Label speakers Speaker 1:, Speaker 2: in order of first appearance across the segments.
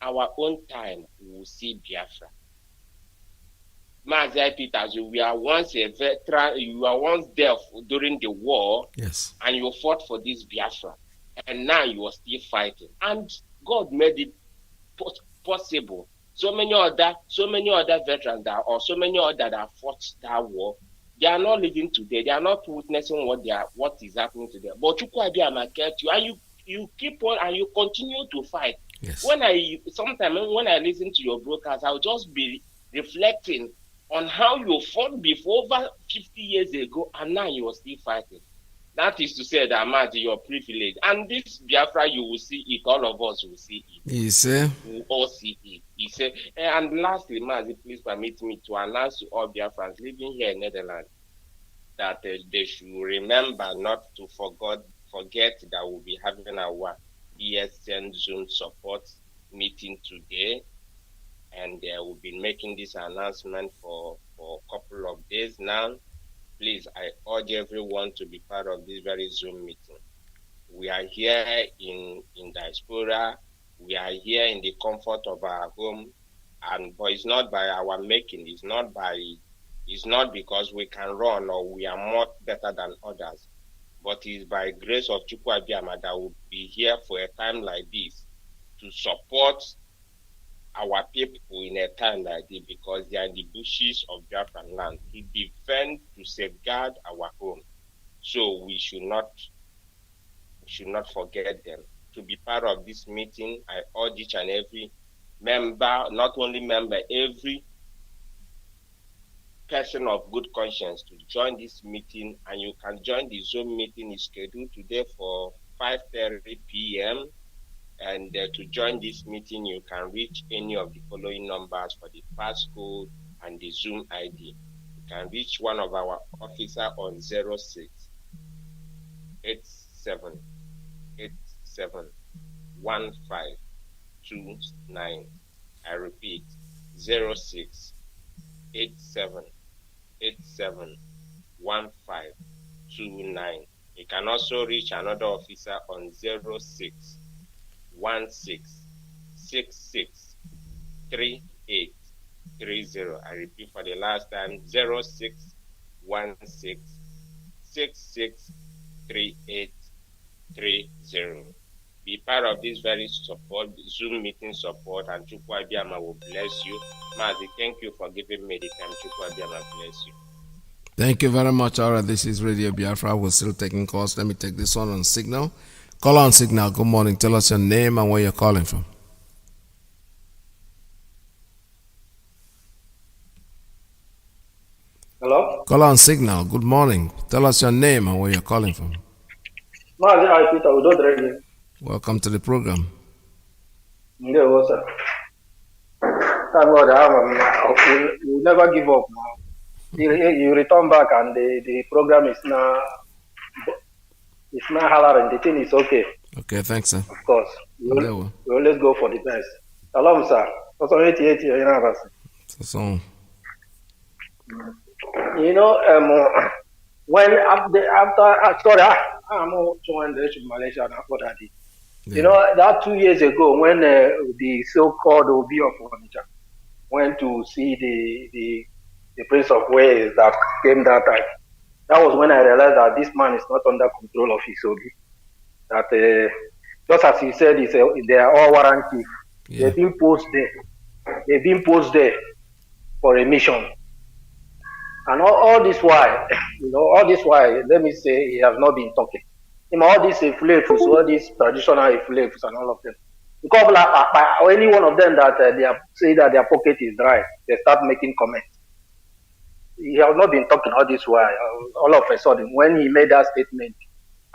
Speaker 1: our own time, we will see Biafra. Mazi Iyke, you were once a veteran, you were once there during the war,
Speaker 2: yes,
Speaker 1: and you fought for this Biafra, and now you are still fighting. And God made it possible. So many other veterans or so many other that fought that war, they are not living today. They are not witnessing what is happening to them. But Chukwuabiama kept you, and you keep on and you continue to fight.
Speaker 2: yes.
Speaker 1: Sometimes when I listen to your broadcast, I'll just be reflecting on how you fought before over 50 years ago, and now you are still fighting. That is to say that, Mazi, you're privileged. And this Biafra, you will see it. All of us will see it.
Speaker 2: Yes,
Speaker 1: we will all see it. He said, and lastly, Mazi, please permit me to announce to all Biafrans living here in Netherlands that they should remember not to forget that we'll be having our ESN Zoom support meeting today. And we'll be making this announcement for a couple of days now. Please, I urge everyone to be part of this very Zoom meeting. We are here in diaspora. We are here in the comfort of our home, but it's not by our making. It's not because we can run or we are more better than others, but it's by grace of Chukwuabiama that will be here for a time like this to support our people in a time like this, because they are in the bushes of Biafran land to defend, to safeguard our home. So we should not forget them. To be part of this meeting, I urge each and every member, not only member, every person of good conscience to join this meeting. And you can join the Zoom meeting. Is scheduled today for 5:30 p.m. And to join this meeting, you can reach any of the following numbers for the passcode and the Zoom ID. You can reach one of our officers on 06 87 87 15 29. I repeat, 06 87 87 15 29. You can also reach another officer on 06 16 66 38 30. I repeat for the last time, 06 16 66 38 30. Be part of this very support, Zoom meeting support, and Chukwuabiama will bless you. Mazi, thank you for giving me the time. Chukwuabiama bless you.
Speaker 2: Thank you very much. All right, this is Radio Biafra. We're still taking calls. Let me take this one on Signal. Call on Signal. Good morning. Tell us your name and where you're calling from.
Speaker 3: Hello?
Speaker 2: Call on Signal. Good morning. Tell us your name and where you're calling from.
Speaker 3: Mazi Iyke,
Speaker 2: welcome to the program.
Speaker 3: Yeah, sir. Thank God, you never give up now. You return back and the program is now hollering. The thing is okay.
Speaker 2: Okay, thanks, sir.
Speaker 3: Of course. We always go for the best. Salam, sir.
Speaker 2: So.
Speaker 3: You know, when I'm joined Malaysia and after that. You know, that 2 years ago when the so-called OB of Onitsha went to see the Prince of Wales that came that time, that was when I realized that this man is not under control of his OB. That just as he said, they are all warrant chief. Yeah. They've been posted there for a mission. And all this while, let me say, he has not been talking. All these flavors, all these traditional flavors and all of them. Because any one of them that they say that their pocket is dry, they start making comments. He has not been talking all this while. All of a sudden, when he made that statement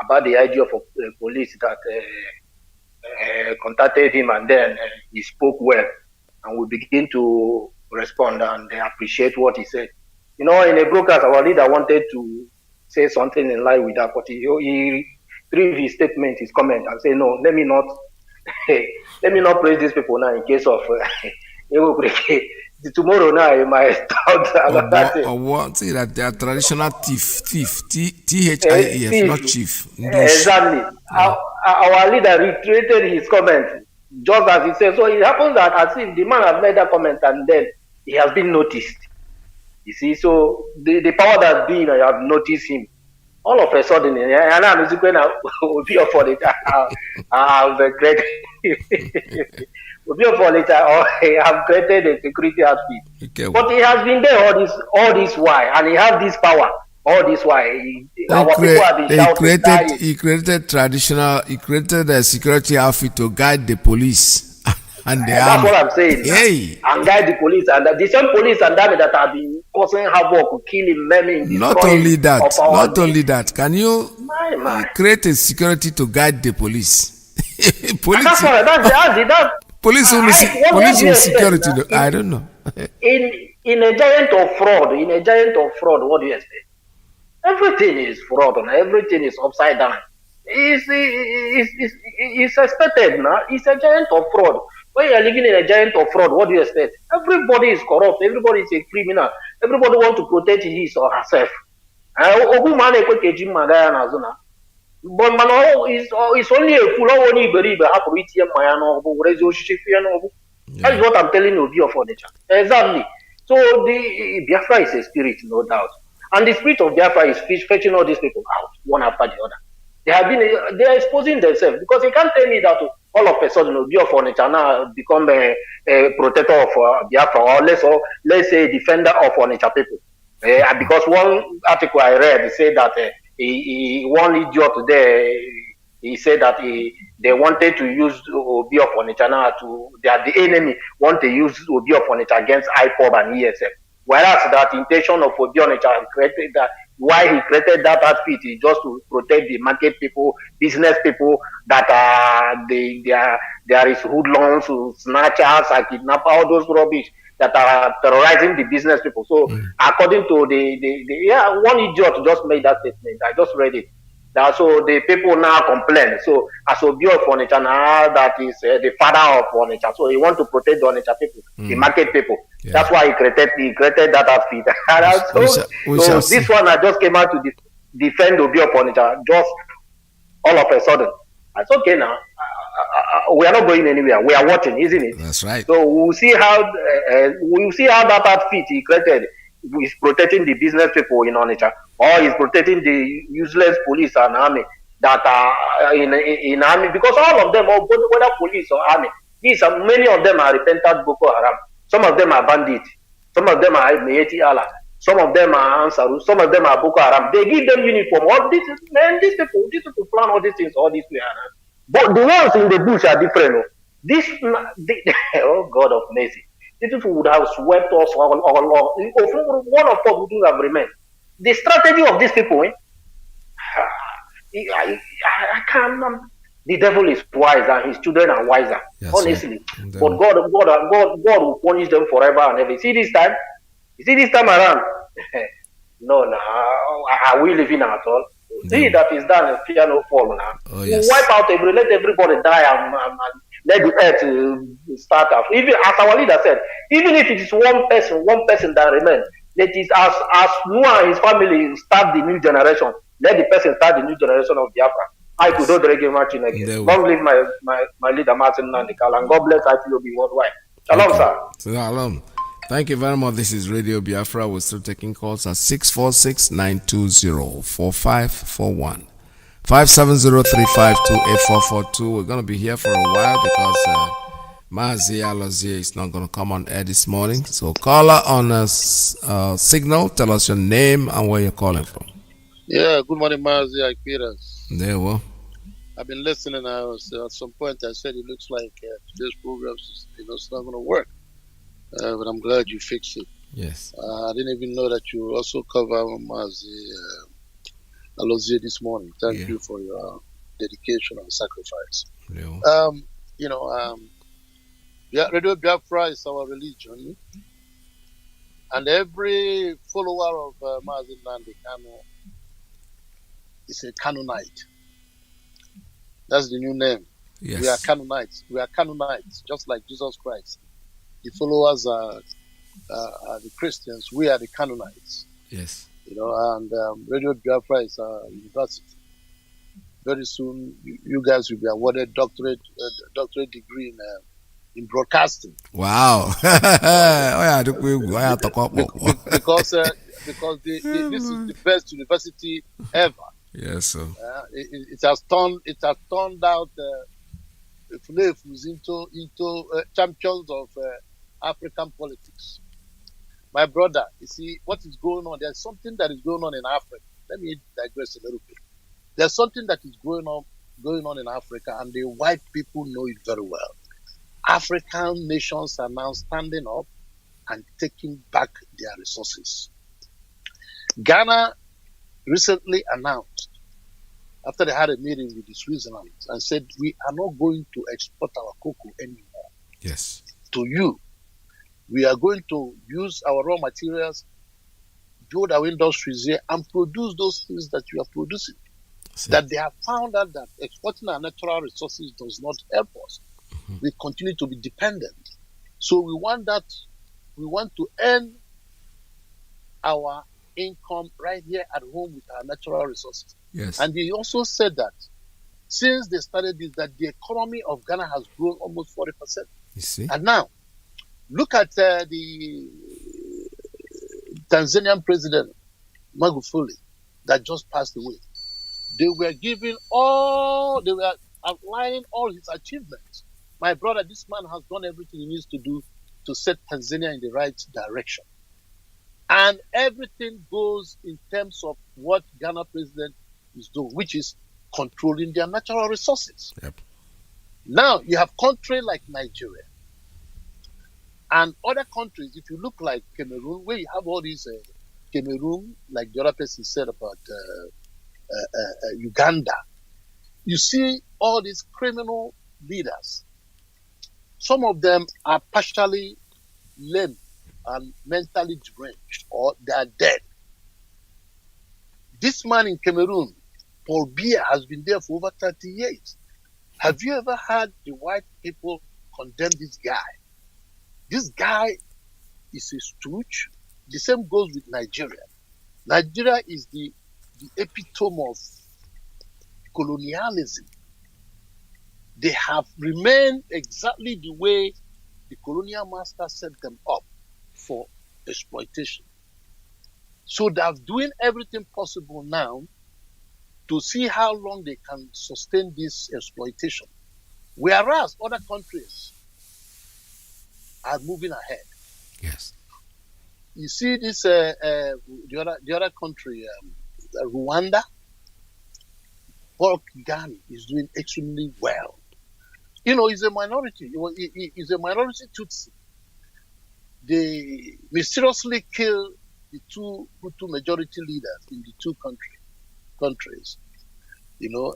Speaker 3: about the idea of police that contacted him, and then he spoke well, and we begin to respond and they appreciate what he said. In a broadcast, our leader wanted to say something in line with that, but he threw his statement, his comment, and say, no, let me not praise these people now in case of tomorrow now you might start
Speaker 2: or what? Say that they are traditional thief, THIEF, not chief.
Speaker 3: Exactly. Yeah. Our leader reiterated his comment. Just as he said. So it happens that as if the man has made that comment and then he has been noticed. You see, so the power that's being, I have noticed him. All of a sudden, and I'm will be for it. I've created, will be for it. I have created a security outfit.
Speaker 2: Okay.
Speaker 3: But he has been there all this while, and he has this power all this while. Our people have been shouting.
Speaker 2: He created a security outfit to guide the police. And
Speaker 3: that's what I'm saying.
Speaker 2: Hey.
Speaker 3: And guide the police and the same police and army that have been causing havoc, killing, maiming,
Speaker 2: not only that. Can you create a security to guide the police? Police. That's police only security. I don't know.
Speaker 3: in a giant of fraud, what do you expect? Everything is fraud and everything is upside down. It's expected now. It's a giant of fraud. When you are living in a giant of fraud, what do you expect? Everybody is corrupt. Everybody is a criminal. Everybody wants to protect his or herself. But it's only a fool. That is what I'm telling you of furniture. Exactly. So the Biafra is a spirit, no doubt. And the spirit of Biafra is fetching all these people out, one after the other. They are exposing themselves because they can't tell me that all of a sudden Obi Furniture now become a protector of Biafra or let's say a defender of furniture people. Because one article I read said that one idiot there, he said that they wanted to use Obi Furniture now the enemy want to use Obi Furniture against Ipob and ESM. Whereas that intention of Obi Furniture created that. Why he created that outfit is just to protect the market people, business people that there is hoodlums, snatchers, and kidnappers, all those rubbish that are terrorizing the business people. So according to one idiot just made that statement. I just read it. So the people now complain. So as Obi of Furniture now, that is the father of furniture. So he want to protect the furniture people, the market people. Yeah. That's why he created that outfit. So this one I just came out to defend Obi of Furniture. Just all of a sudden, it's okay now. We are not going anywhere. We are watching, isn't it?
Speaker 2: That's right.
Speaker 3: So we'll see how that outfit he created is protecting the business people in Onitsha, or is protecting the useless police and army that are in army, because all of them, whether police or army, many of them are repentant Boko Haram. Some of them are bandits. Some of them are M-EST Allah. Some of them are Ansaru. Some of them are Boko Haram. They give them uniform. All these people plan all these things all this way. But the ones in the bush are different. Oh God of mercy. These people would have swept us all. One of us would have remained. The strategy of these people, I can't. The devil is wise and his children are wiser, yes, honestly. But God will punish them forever and ever. See this time around? No, are we living at all? See that is done, fear no fall now. Oh, yes. Wipe out let everybody die and let the earth start off. Even as our leader said, even if it is one person that remains, let it as Noah and his family start the new generation. Let the person start the new generation of Biafra. I could do the reggae marching again. Long live my leader Martin Nandikal, and God bless IPOB worldwide. Shalom, sir.
Speaker 2: Shalom. Thank you very much. This is Radio Biafra. We're still taking calls at 646-920-4541. 570-352-8442. We're going to be here for a while because Mazi Iyke is not going to come on air this morning. So caller on a signal, tell us your name and where you're calling from.
Speaker 4: Yeah, good morning, Mazi Iyke.
Speaker 2: There we go.
Speaker 4: I've been listening. At some point I said it looks like today's program is not going to work. But I'm glad you fixed it.
Speaker 2: Yes.
Speaker 4: I didn't even know that you also cover Mazi Iyke this morning. Thank you for your dedication and sacrifice.
Speaker 2: Yeah.
Speaker 4: Radio Biafra is our religion, and every follower of Mazi Nnamdi is a Canaanite. That's the new name.
Speaker 2: Yes.
Speaker 4: We are Canaanites. We are Canaanites, just like Jesus Christ. The followers are the Christians. We are the Canaanites.
Speaker 2: Yes.
Speaker 4: And Radio Biafra is a university. very soon you guys will be awarded doctorate degree in broadcasting.
Speaker 2: Wow.
Speaker 4: Because this is the best university ever.
Speaker 2: Yes, sir.
Speaker 4: It has turned out into champions of African politics. My brother, you see what is going on. There's something that is going on in Africa. Let me digress a little bit. There's something that is going on in Africa, and the white people know it very well. African nations are now standing up and taking back their resources. Ghana recently announced, after they had a meeting with the Switzerland, and said, we are not going to export our cocoa anymore.
Speaker 2: Yes.
Speaker 4: To you. We are going to use our raw materials, build our industries here, and produce those things that you are producing. That they have found out that exporting our natural resources does not help us. Mm-hmm. We continue to be dependent. So we want to earn our income right here at home with our natural resources.
Speaker 2: Yes.
Speaker 4: And they also said that since they started this, that the economy of Ghana has grown almost 40%.
Speaker 2: You see?
Speaker 4: And now, look at the Tanzanian president, Magufuli, that just passed away. They were outlining all his achievements. My brother, this man has done everything he needs to do to set Tanzania in the right direction. And everything goes in terms of what Ghana president is doing, which is controlling their natural resources.
Speaker 2: Yep.
Speaker 4: Now, you have countries like Nigeria and other countries. If you look like Cameroon, where you have all these Cameroon, like the other person said about Uganda, you see all these criminal leaders. Some of them are partially lame and mentally deranged, or they are dead. This man in Cameroon, Paul Biya, has been there for over 30 years. Have you ever heard the white people condemn this guy? This guy is a stooge. The same goes with Nigeria. Nigeria is the epitome of colonialism. They have remained exactly the way the colonial master set them up for exploitation. So they're doing everything possible now to see how long they can sustain this exploitation. Whereas other countries are moving ahead.
Speaker 2: Yes.
Speaker 4: You see this, the other country, Rwanda, Paul Kagame is doing extremely well. You know, he's a minority. He's a minority Tutsi. They mysteriously killed the two Hutu majority leaders in the two countries. You know,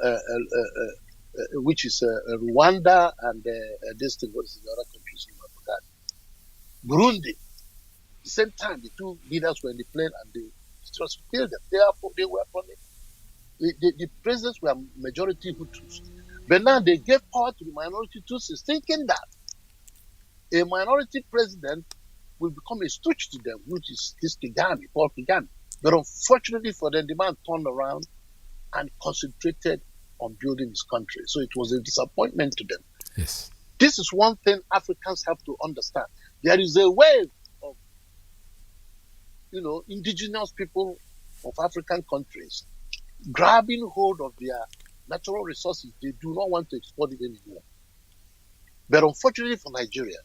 Speaker 4: which is Rwanda and this thing. What is the other countries? Burundi. At the same time, the two leaders were in the plane and they mysteriously killed them. Therefore, they were from it. The presidents were majority Hutus. But now they gave power to the minority Tutsis, thinking that a minority president will become a stooge to them, which is this Kagame, Paul Kagame. But unfortunately for them, the man turned around and concentrated on building his country. So it was a disappointment to them.
Speaker 2: Yes.
Speaker 4: This is one thing Africans have to understand. There is a wave of, indigenous people of African countries grabbing hold of their natural resources. They do not want to export it anymore. But unfortunately for Nigeria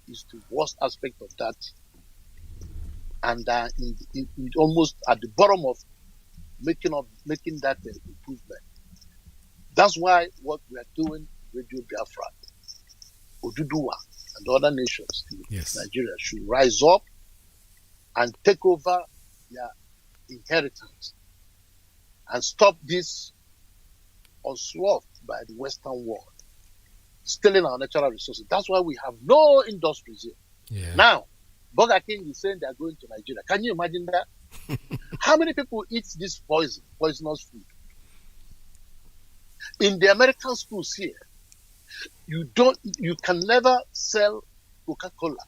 Speaker 4: is the worst aspect of that, and in almost at the bottom of making that improvement. That's why what we are doing, Radio Biafra, Oduduwa, and other nations in Nigeria should rise up and take over their inheritance and stop this onslaught by the Western world, stealing our natural resources. That's why we have no industries here.
Speaker 2: Yeah.
Speaker 4: Now, Burger King is saying they are going to Nigeria. Can you imagine that? How many people eat this poisonous food? In the American schools here, you can never sell Coca-Cola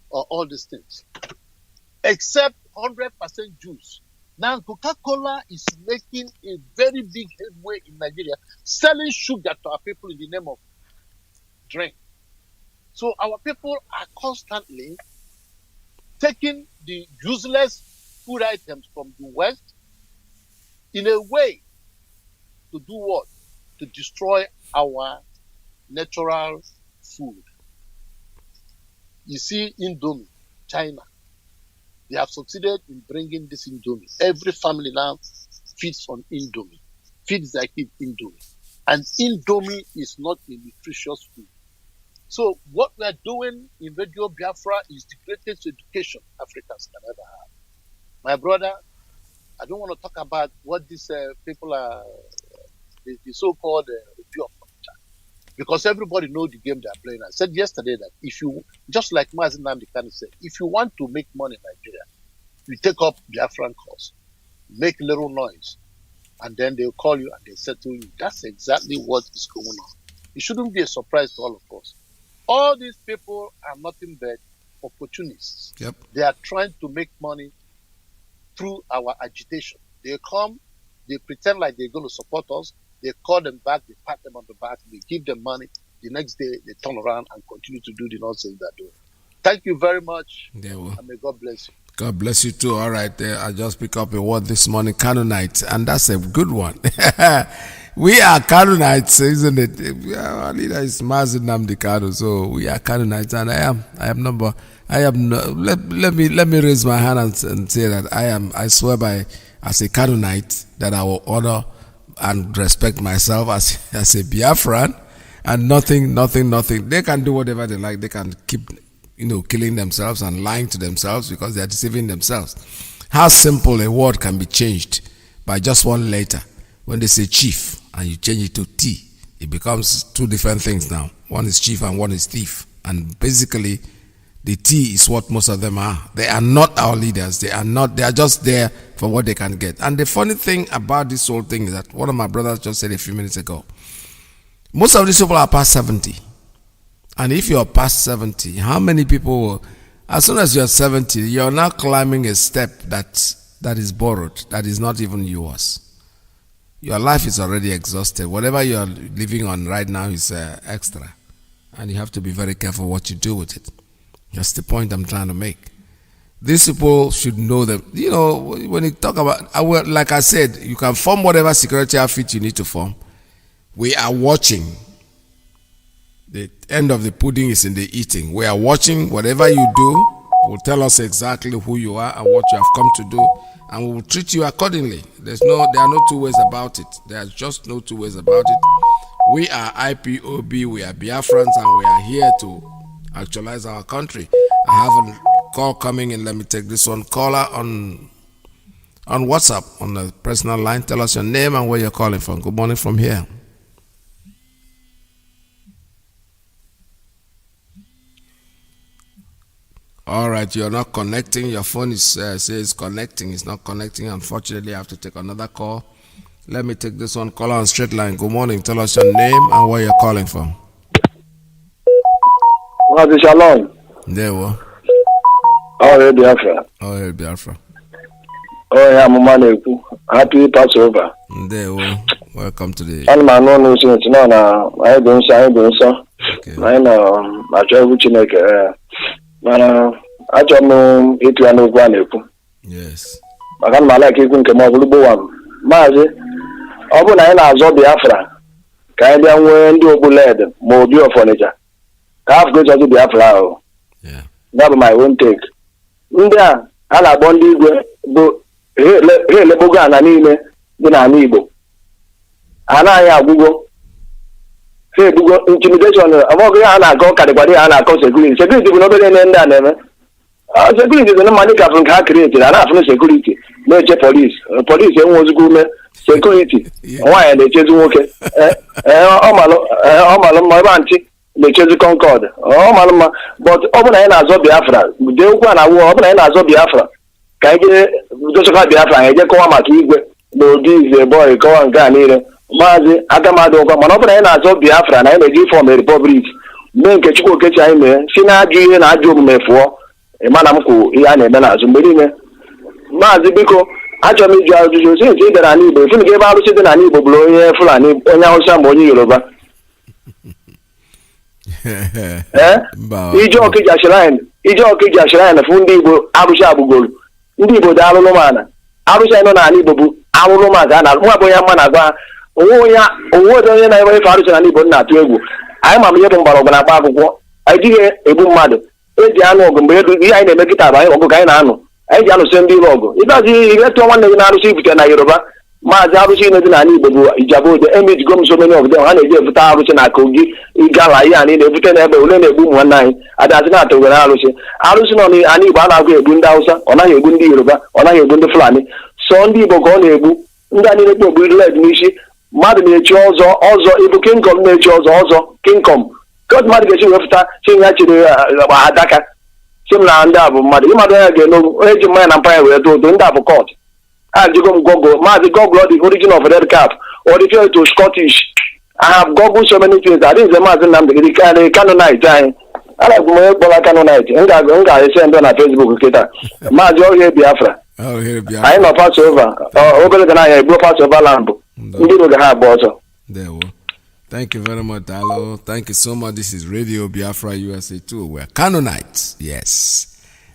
Speaker 4: or all these things, except 100% juice, Now, Coca-Cola is making a very big headway in Nigeria, selling sugar to our people in the name of drink. So our people are constantly taking the useless food items from the West in a way to do what? To destroy our natural food. You see, Indomie, China, they have succeeded in bringing this Indomie. Every family now feeds on Indomie, feeds their kid Indomie. And Indomie is not a nutritious food. So what we are doing in Radio Biafra is the greatest education Africans can ever have. My brother, I don't want to talk about what these people are, the so-called review of culture, because everybody knows the game they are playing. I said yesterday that if you, just like Mazi Iyke said, if you want to make money in Nigeria, you take up Biafran cause, make little noise, and then they'll call you and they settle you. That's exactly what is going on. It shouldn't be a surprise to all of us. All these people are nothing but opportunists.
Speaker 2: Yep.
Speaker 4: They are trying to make money through our agitation. They come, they pretend like they're going to support us. They call them back, they pat them on the back, they give them money. The next day, they turn around and continue to do the nonsense they're doing. Thank you very much. And may God bless you.
Speaker 2: God bless you too. All right, I just pick up a word this morning, Canaanites, and that's a good one. We are Canaanites, isn't it? Our leader is Mazi Iyke, so we are Canaanites, and let me raise my hand and say that I swear by, as a Canaanite, that I will honor and respect myself as a Biafran, and nothing. They can do whatever they like. They can keep, killing themselves and lying to themselves because they are deceiving themselves. How simple a word can be changed by just one letter. When they say chief and you change it to T, it becomes two different things now. One is chief and one is thief. And basically, the T is what most of them are. They are not our leaders. They are just there for what they can get. And the funny thing about this whole thing is that one of my brothers just said a few minutes ago, most of these people are past 70. And if you're past 70, how many people will, as soon as you're 70, you're now climbing a step that is borrowed, that is not even yours. Your life is already exhausted. Whatever you're living on right now is extra. And you have to be very careful what you do with it. That's the point I'm trying to make. These people should know them. When you talk about, like I said, you can form whatever security outfit you need to form. We are watching. The end of the pudding is in the eating. We are watching. Whatever you do will tell us exactly who you are and what you have come to do, and we will treat you accordingly. There are no two ways about it. There are just no two ways about it. We are IPOB, we are Biafrans, and we are here to actualize our country. I have a call coming in. Let me take this one. Caller on WhatsApp on the personal line. Tell us your name and where you're calling from. Good morning from here. All right, you're not connecting. Your phone says connecting. It's not connecting. Unfortunately, I have to take another call. Let me take this one. Caller on straight line. Good morning. Tell us your name and where you're calling from.
Speaker 5: Mazi Shalom.
Speaker 2: There we are.
Speaker 5: Oh, Biafra.
Speaker 2: Oh, Biafra.
Speaker 5: Oh, yeah, Mama. Happy Passover.
Speaker 2: There we are. Welcome to the.
Speaker 5: And my no it's not I don't say.
Speaker 2: Okay.
Speaker 5: I know. I try to make I don't know if you know one.
Speaker 2: Yes.
Speaker 5: I can't like it when come over the boam. Mazi, Obu na ina azo Biafra. Ka ebe nwe ndị ogbuled ma obi ofonicha. Ka afọ go to Biafra.
Speaker 2: Yeah.
Speaker 5: That be my own take. Ndị a na-agbo ndị igwe bụ elebogo ana niile dị n'ala Igbo. Ana anyị agwụgo. Ha ebugo intimidation amọgụ ya na-akọ karịkwara ya na-akọ security. Security bụ n'obere ihe ndị a na-eme. Security dị na mmadụ ka afọ nke ha create a na-afụ security na-eche police. Police enwe ozugbo ume security. Nwaanyị na-echezi nwoke. Ọ malụ mma ebe antị na-echezi Concord. Ọ malụ mma but ọ bụ na anyị na-azọ Biafra dee okwu a na-awụ ọ bụ na anyị na-azọ Biafra ka anyị jee dochakwa Biafra anyị jee kọwa maka igwe na ụdị ize bọị kọwa nke a niile Maazị Agamadu ụgwọ mana ọ bụ na anyị na-azọ Biafra na anyị na-eji fọm republic mee nke Chukwu Okechi anyị mee si na-ajụ ihe na ajụ omume fụọ ịma na m kwụ ihe a na-eme n'azụ mgbe niile Maazị biko achọrọ m ịjụ ajụjụ since ị gara n'Igbo funu ka ebe arụsị dị n'ala Igbo bụrụ onye Fulani onye Hausa ma onye Yoruba ije Ọkịja shrine fụ ndị Igbo arụsị agbụgolu ndị Igbo dị arụrụmana arụsị anyị nọ n'ala Igbo bụ arụrụmaka a na-arụ nwa bụ onye mma na-agwa ha onwe onye na-enwe ife arụsị n'ala Igbo na-atụ egwu anyị ma ihe bụ mgbọrọgwụ na-agba akwụkwọ anyị jighị egbu mmadụ eji anụ ọgụ mgbe ihe anyị na-eme kịta bụ anyị ọgụ ka anyị na-anụ anyị ji anụsị ndị iro ọgụ ịbazi ihe tụọ nwanne gị na-arụsị ibute na Yoruba maazị arụsị ine dị n'ala Igbo bụ Ijabode emejigo m so many of them ha na-eji ebute arụsị na Kogi ịgala ihe anyị na-ebute n'ebe ule na-egbu ụmụ nwanne anyị adazị na-atụ were arụsị nọ n'ala Igbo a na-agụ egbu ndị Hausa ọ naghị egbu ndị Yoruba ọ naghị egbu ndị Fulani sọ ndị Igbo ka ọ na-egbu ndị a niile kpogbu red n'isi mmadụ na-echi ọzọ ịbụ kingkom na-echi ọzọ kingkom ka mmadụ ga-esi wepụta chi ya chiri adaka si m na ndị a bụ mmadụ ịmadụ onye ga-enogbu onye ji mmanya na mpanya were too ndị a bụ kot ajụgo m Google maazị Google the origin of red cap or refer to Scottish I have Google so many things adịghịze maazị Nnamdị gị karịa Canaanite anyị arabụ m onye kpọrọ Canaanite m ga-ese ndị na Facebook kịta maazị Ohie Biafra anyị nọ Passover obere ga na-anya egbuo Passover land ndị Igbo ga ha agba ọsọ.
Speaker 2: Thank you very much, Dalo. Thank you so much. This is Radio Biafra USA 2. We're Canaanites. Yes.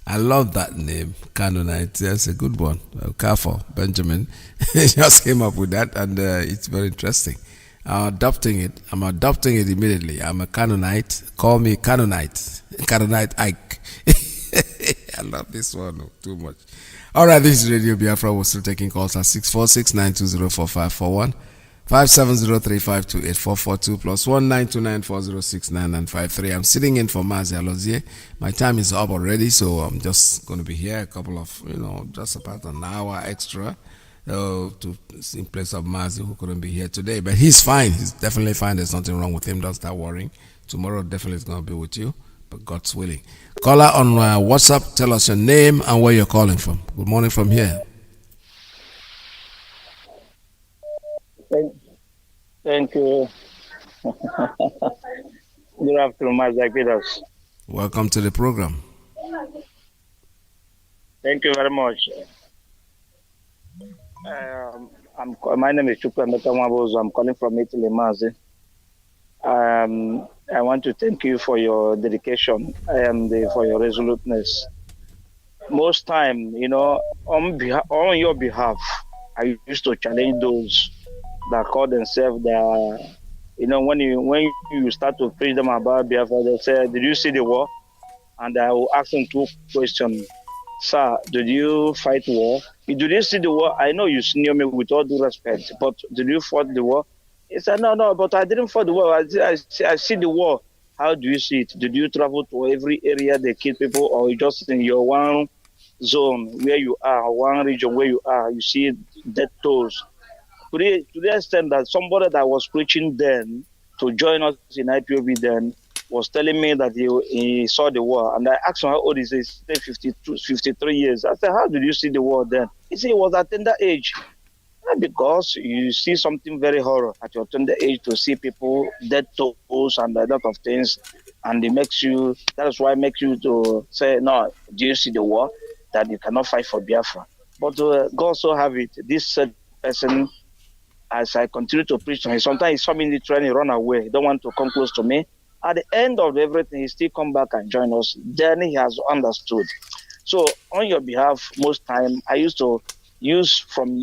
Speaker 2: I love that name, Canaanite. That's a good one. Careful, Benjamin. Just came up with that, and it's very interesting. I'm adopting it immediately. I'm a Canaanite. Call me Canaanite. Canaanite Ike. I love this one too much. All right, this is Radio Biafra. We're still taking calls at 646-920-4541, 57035284442 plus 19294069953. I'm sitting in for Mazi Iyke. My time is up already, so I'm just going to be here a couple of, just about an hour extra in place of Mazi, who couldn't be here today. But he's fine. He's definitely fine. There's nothing wrong with him. Don't start worrying. Tomorrow definitely is going to be with you, but God's willing. Caller on WhatsApp, tell us your name and where you're calling from. Good morning from here.
Speaker 6: Thank you. Good afternoon, Mazi Iyke.
Speaker 2: Welcome to the program.
Speaker 6: Thank you very much. My name is Chukwu Emeka Nwabozo. I'm calling from Italy, Mazi. I want to thank you for your dedication and for your resoluteness. Most time, on your behalf, I used to challenge those that call themselves when you start to preach them about Biafra, they say, "Did you see the war?" And I will ask them two questions. Sir, did you fight war? Did you see the war? I know you sneer me with all due respect, but did you fight the war? He said, no, but I didn't fight the war. I see the war. How do you see it? Did you travel to every area they kill people, or just in your one zone where you are, one region where you are, you see death tolls? To the extent that somebody that was preaching then to join us in IPOB then was telling me that he saw the war. And I asked him how old is he? He said 53 years. I said, how did you see the war then? He said he was at tender age. Because you see something very horror at your tender age to see people dead toes and a lot of things, and that is why it makes you to say, no, do you see the war? That you cannot fight for Biafra. But God so have it, this said person, as I continue to preach to him, sometimes he saw me in the train, he run away, he don't want to come close to me. At the end of everything, he still come back and join us. Then he has understood. So on your behalf, most time, I used to use from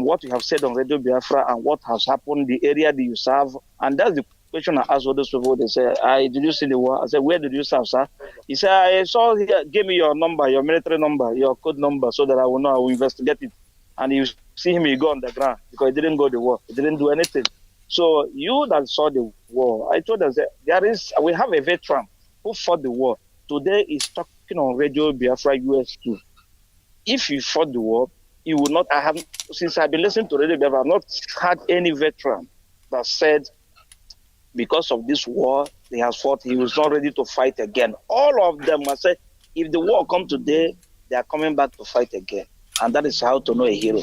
Speaker 6: what you have said on Radio Biafra and what has happened, the area that you serve. And that's the question I ask all those people. They say, did you see the war? I said, where did you serve, sir? He said, I saw here, give me your number, your military number, your code number, so that I will know, I will investigate it. And you see him, he go on the ground because he didn't go to the war. He didn't do anything. So you that saw the war, I told us that we have a veteran who fought the war. Today he's talking on Radio Biafra US2. If you fought the war, you would not, since I've been listening to Radio Biafra, I've not had any veteran that said, because of this war he has fought, he was not ready to fight again. All of them must say, if the war comes today, they are coming back to fight again. And that is how to know a hero.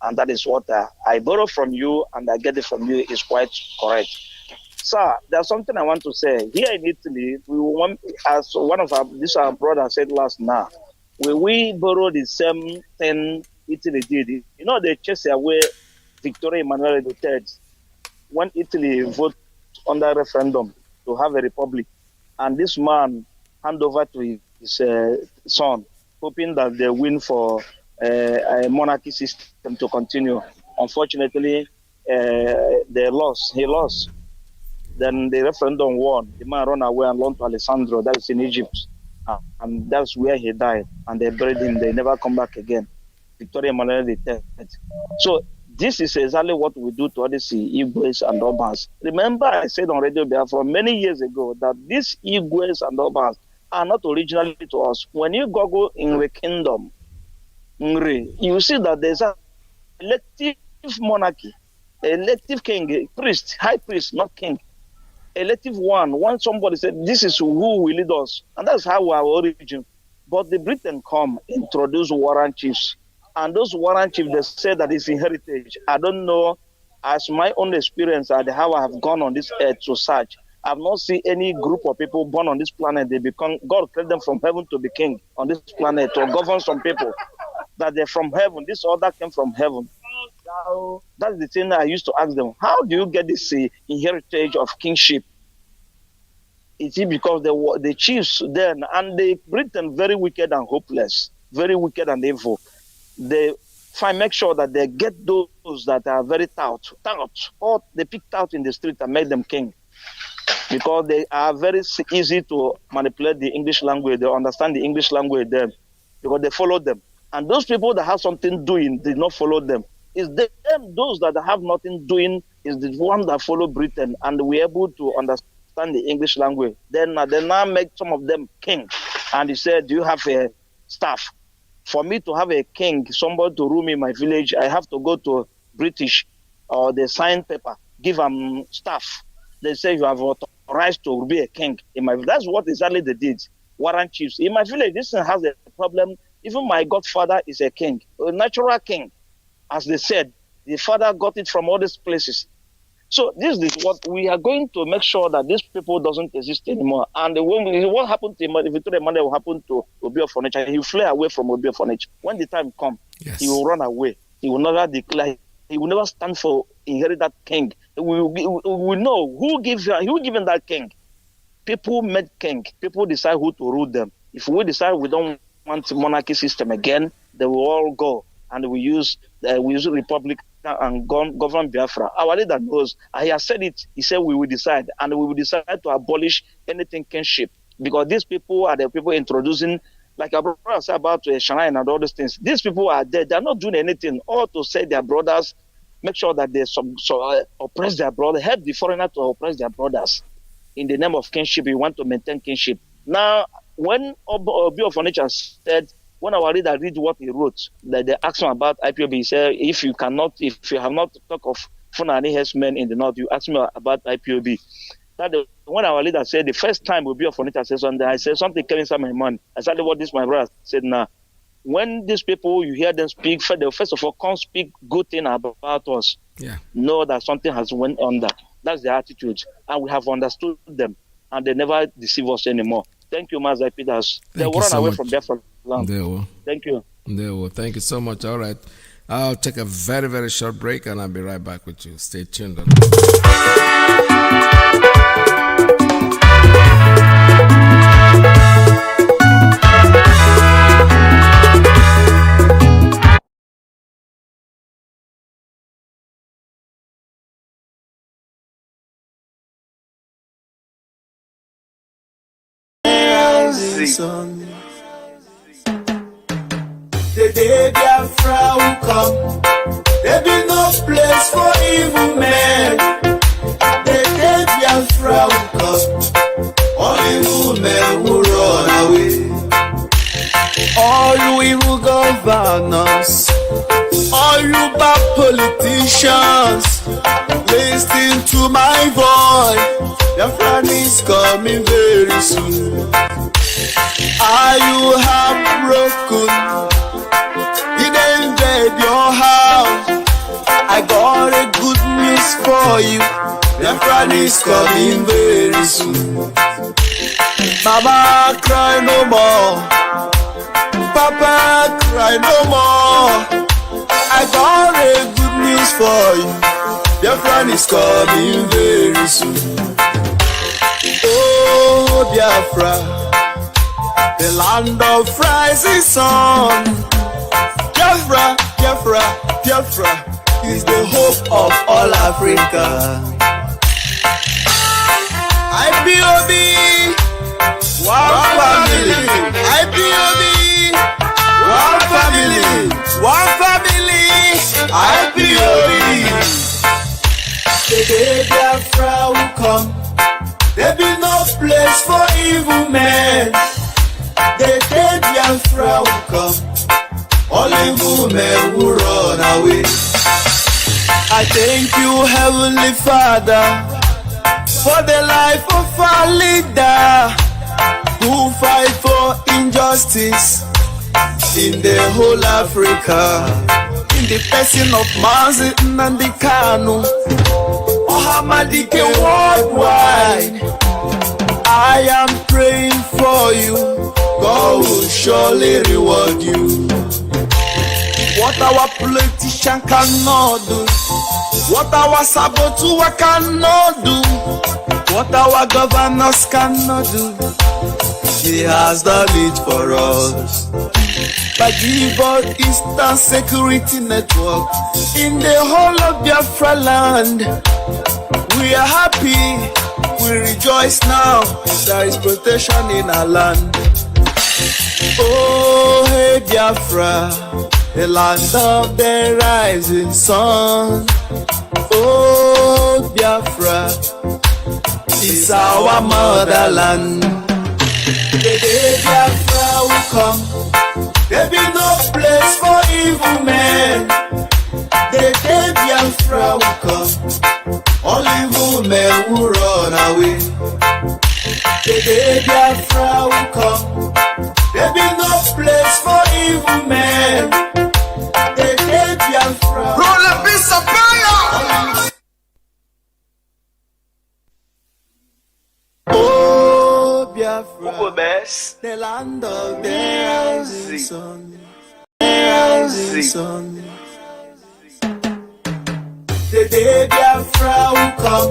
Speaker 6: And that is what I borrow from you and I get it from you is quite correct. Sir, there's something I want to say. Here in Italy, as one of our brother said last night, we borrow the same thing Italy did. You know, they chased away Victoria Emanuele III when Italy voted on the referendum to have a republic. And this man hand over to his son, hoping that they win for a monarchy system to continue. Unfortunately, they lost. He lost. Then the referendum won. The man ran away and went to Alessandro, that is in Egypt. And that's where he died. And they buried him. They never come back again. Victoria Emanuele III. So this is exactly what we do to all these Igwes and Obas. Remember, I said on Radio Biafra many years ago that these Igwes and Obas are not originally to us. When you go in the kingdom, you see that there's an elective monarchy, elective king, priest, high priest, not king. Elective one, when somebody said, this is who will lead us. And that's how our origin. But the Britain come, introduce warrant chiefs. And those warrant chiefs, they say that it's in heritage. I don't know, as my own experience and how I have gone on this earth to search, I've not seen any group of people born on this planet. They become, God created them from heaven to be king on this planet, to govern some people. That they're from heaven. This order came from heaven. That's the thing I used to ask them. How do you get this heritage of kingship? Is it because the chiefs then, and the Britain very wicked and hopeless, very wicked and evil. They make sure that they get those that are very tout, or they picked out in the street and made them king. Because they are very easy to manipulate the English language. They understand the English language then, because they follow them. And those people that have something doing did not follow them. It's them, those that have nothing doing, is the one that follow Britain, and we're able to understand the English language. Then they now make some of them king. And he said, do you have a staff? For me to have a king, somebody to rule me in my village, I have to go to British, or they sign paper, give them staff. They say you have authorized to be a king in my village. That's what exactly they did. Warrant chiefs. In my village, this thing has a problem. Even my godfather is a king, a natural king. As they said, the father got it from all these places. So this is what we are going to make sure that these people doesn't exist anymore. And what happened to Victoria Emanuele will happen to Obi of Onitsha. He will fly away from Obi of Onitsha. When the time comes, he will run away. He will never declare. He will never stand for inherit that king. We know who gives him that king. People made king. People decide who to rule them. If we decide we don't want monarchy system again, they will all go, and we use republic and govern Biafra. Our leader knows. He has said it. He said we will decide, and we will decide to abolish anything kingship, because these people are the people introducing, like our brother said about Shrine and all those things. These people are dead. They are not doing anything, all to say their brothers, make sure that they oppress their brother, help the foreigner to oppress their brothers. In the name of kingship, we want to maintain kingship. Now, when Obi of Onitsha said, when our leader read what he wrote, that they asked him about IPOB, he said, if you have not talked of Fulani herdsmen in the north, you ask me about IPOB. When our leader said, the first time Obi of Onitsha said something, I said something came inside my mind. I said, what this my brother said now. When these people, you hear them speak, first of all, come speak good thing about us. Yeah. Know that something has went under. That's their attitude. And we have understood them. And they never deceive us anymore. Thank you, Mazi Iyke. They will run away from Biafra land. They will. Thank you.
Speaker 2: They will. Thank you so much. All right. I'll take a very, very short break, and I'll be right back with you. Stay tuned.
Speaker 7: The day Biafra will come, there be no place for evil men. The day Biafra will come, all evil men will run away. All you evil governors, all you bad politicians, listen to my voice. Biafra is coming very soon. You have broken, you didn't invade your house. I got a good news for you. Biafra is coming very soon. Mama, cry no more. Papa, cry no more. I got a good news for you. Biafra is coming very soon. Oh, Biafra, the land of rising sun. Biafra, Biafra, Biafra is the hope of all Africa. IPOB, one family. IPOB, one family. One family. IPOB. The day Biafra will come, there be no place for evil men. The day Biafra will come, all evil men will run away. I thank you, Heavenly Father, for the life of our leader who fight for injustice in the whole Africa. In the person of Mazi Iyke, Mohammadike worldwide, I am praying for you. God will surely reward you. What our politician cannot do, what our saboteur cannot do, what our governors cannot do, He has done it for us. By giving instant security network in the whole of Biafra land, we are happy, we rejoice now. There is protection in our land. Oh, hey Biafra, the land of the rising sun. Oh, Biafra is our motherland. The day Biafra will come, there be no place for evil men. The day Biafra will come, all evil men will run away. The day Biafra will come, there be no place for evil men. The day Biafra. Roll a piece of fire. Oh, Biafra, the land of the rising sun. The sun. The day Biafra will come,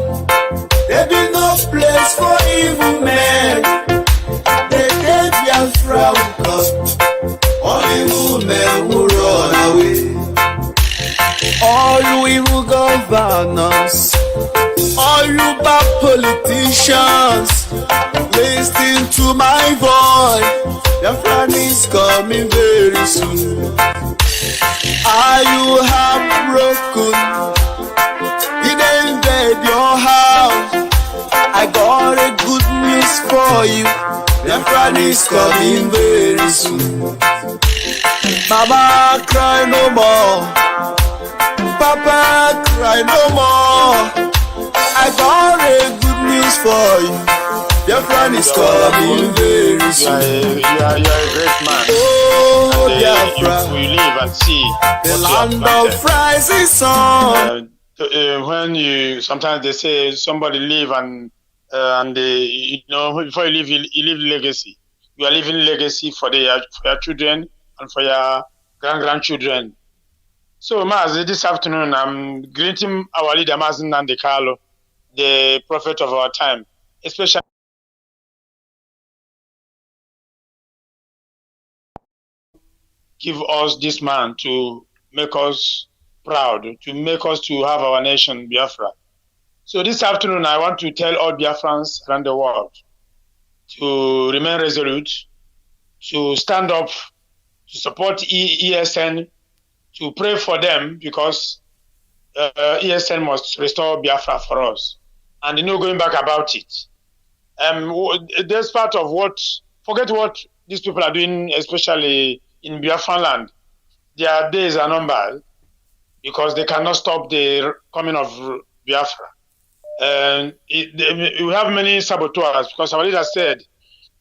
Speaker 7: there be no place for evil men. The day Biafra will come, all evil men will run away. All you evil governors, all you bad politicians, listen to my voice. Biafra is coming very soon. Are you heartbroken? Did they invade your house? I got a good news for you. Biafra is coming very soon. Mama, cry no more. Papa, cry no more. I got a good news for you. Biafra is coming very soon.
Speaker 8: You are a great man.
Speaker 7: Oh, Biafra,
Speaker 8: you live and see
Speaker 7: the land of rising sun.
Speaker 8: When you sometimes they say somebody live and they, before you leave legacy. You are leaving legacy for your children and for your grandchildren. So, Mazi, this afternoon I'm greeting our leader Mazi Iyke, the prophet of our time, especially. Give us this man to make us proud, to make us to have our nation, Biafra. So this afternoon, I want to tell all Biafrans around the world to remain resolute, to stand up, to support ESN, to pray for them because ESN must restore Biafra for us. And no going back about it. There's part of forget what these people are doing, especially in Biafra land. Their days are numbered because they cannot stop the coming of Biafra. We have many saboteurs because our leader said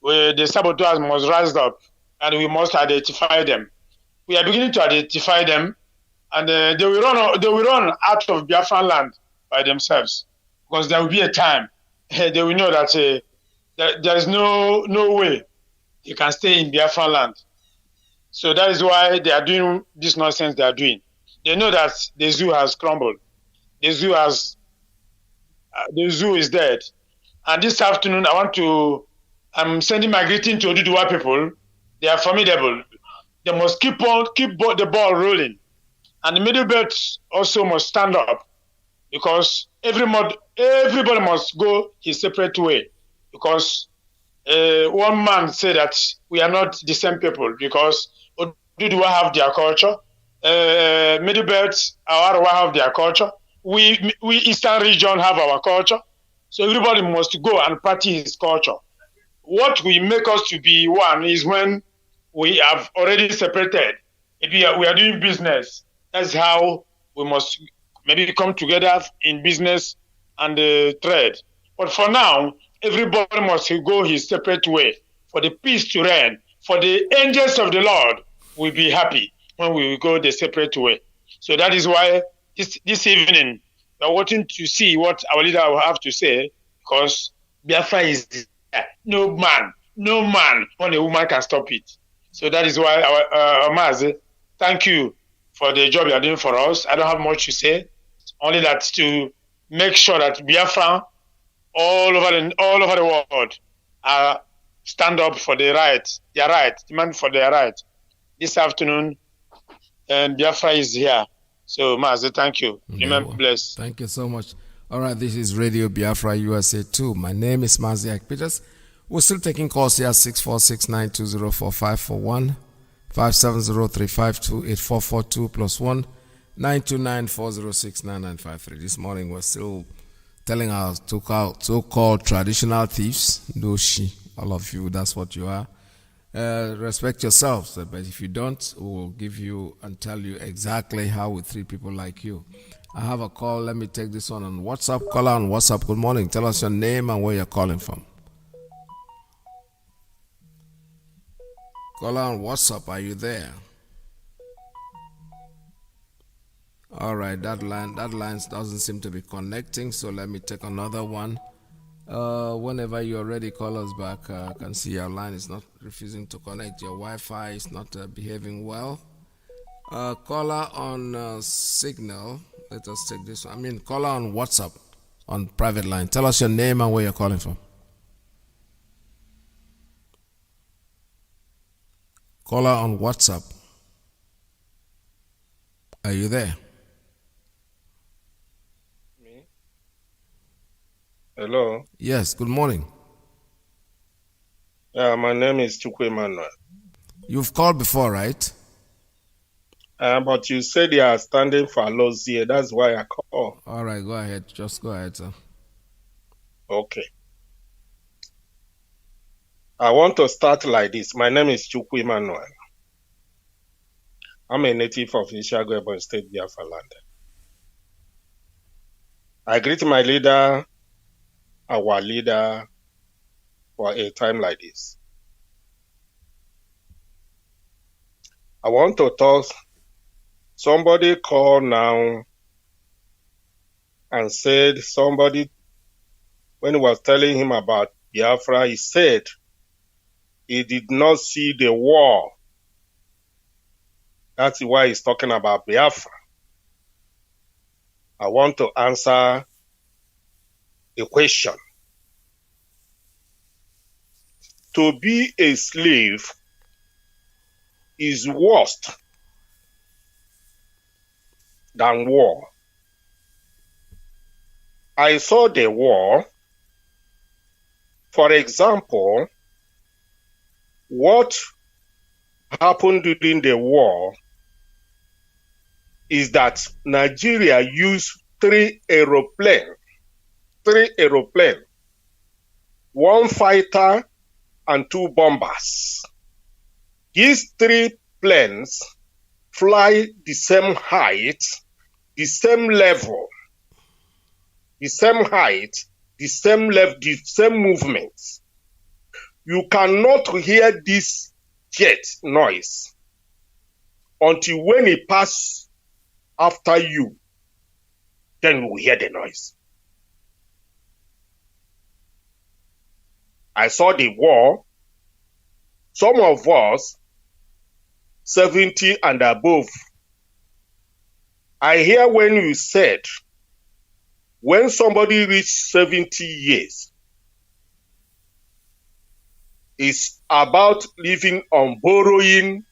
Speaker 8: the saboteurs must rise up and we must identify them. We are beginning to identify them, and they will run out of Biafra land by themselves because there will be a time they will know that there is no way they can stay in Biafra land. So that is why they are doing this nonsense they are doing. They know that the zoo has crumbled. The zoo is dead. And this afternoon, I'm sending my greeting to Oduduwa people. They are formidable. They must keep the ball rolling. And the middle belt also must stand up, because everybody must go his separate way. Because one man said that we are not the same people, because Oduduwa have their culture, middle belt, Arawa have their culture, we Eastern region have our culture. So everybody must go and practice his culture. What will make us to be one is when we have already separated. If we are doing business, that's how we must maybe come together in business and trade. But for now, everybody must go his separate way for the peace to reign. For the angels of the Lord will be happy when we go the separate way. So that is why this evening we are waiting to see what our leader will have to say, because Biafra is there. No man, when a woman can stop it. So that is why our Mazi, thank you for the job you are doing for us. I don't have much to say, only that to make sure that Biafra all over the world stand up for their right, demand for their right. This afternoon, and Biafra is here. So, Mazi, thank you. Remember, bless.
Speaker 2: Thank you so much. All right, this is Radio Biafra USA 2. My name is Mazi Iyke. We're still taking calls here, 646-920-4541, 570-352-8442, +1 929-406-9953. This morning, we're still telling our so-called traditional thieves, Doshi, all of you, that's what you are. Respect yourselves, but if you don't, we'll give you and tell you exactly how we treat people like you. I have a call. Let me take this one on WhatsApp. Caller on WhatsApp. Good morning. Tell us your name and where you're calling from. Caller on WhatsApp. Are you there? All right. That line doesn't seem to be connecting. So let me take another one. Whenever you're ready, call us back. I can see your line is not refusing to connect. Your Wi-Fi is not behaving well. Caller on Signal. Let us take this one. Caller on WhatsApp on private line. Tell us your name and where you're calling from. Caller on WhatsApp. Are you there?
Speaker 1: Me? Hello?
Speaker 2: Yes, good morning.
Speaker 1: Yeah, my name is Chukwu Emmanuel.
Speaker 2: You've called before, right?
Speaker 1: But you said you are standing for Alozie. That's why I call.
Speaker 2: All right, go ahead. Just go ahead, sir.
Speaker 1: Okay. I want to start like this. My name is Chukwu Emmanuel. I'm a native of Ishago, Ebonyi State, Biafra land. I greet my leader, our leader, for a time like this. I want to talk. Somebody called now and said when he was telling him about Biafra, he said he did not see the war. That's why he's talking about Biafra. I want to answer the question. To be a slave is worse than war. I saw the war. For example, what happened during the war is that Nigeria used three aeroplanes, one fighter and two bombers. These three planes fly the same height, the same level, the same height, the same level, the same movements. You cannot hear this jet noise until when it passes after you, then you will hear the noise. I saw the war. Some of us, 70 and above,
Speaker 9: I hear when you said, when somebody reaches 70 years, it's about living on borrowing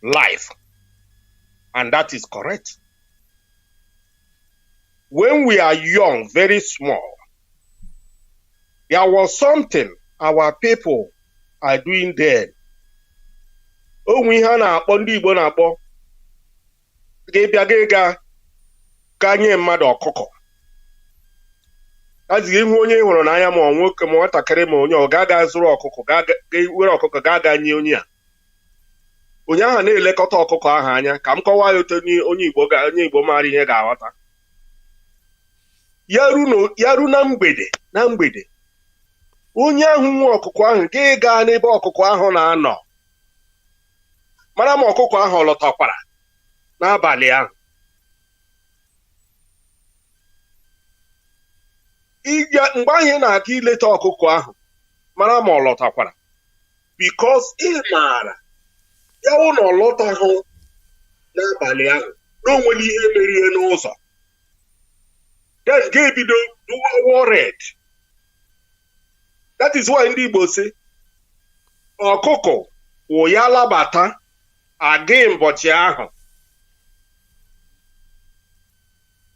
Speaker 9: life. And that is correct. When we are young, very small, there was something our people are doing there. Onwe ihe a na-akpọ ndị Igbo na-akpọ ga-abịa ga nye mmadụ ọkụkọ. Azighị ihu onye hụrụ n'anya ma nwoke ma nwatakịrị ma onye ọ ga-aga zụrụ ọkụkọ were ọkụkọ ga-aga nye onye a. Onye ahụ na-elekọta ọkụkọ ahụ anya ka m kọwaa ya otu onye Igbo maara ihe ga-aghọta. Ya ru na mgbede onye ahụ nwe ọkụkọ ahụ ga-ega n'ebe ọkụkọ ahụ na-anọ mara ma ọkụkọ ahụ ọ lọtakwara n'abalị ahụ. Mgbe anyị na-aga ileta ọkụkọ ahụ mara ma ọ lọtakwara, because ị maara ya wụ na ọ lọtahụ n'abalị ahụ na o nwere ihe mere ihe n'ụzọ, then ga-ebido duwa worried. That is why ndị Igbo sị ọkụkọ wụ ya labata aga mbọchị ahụ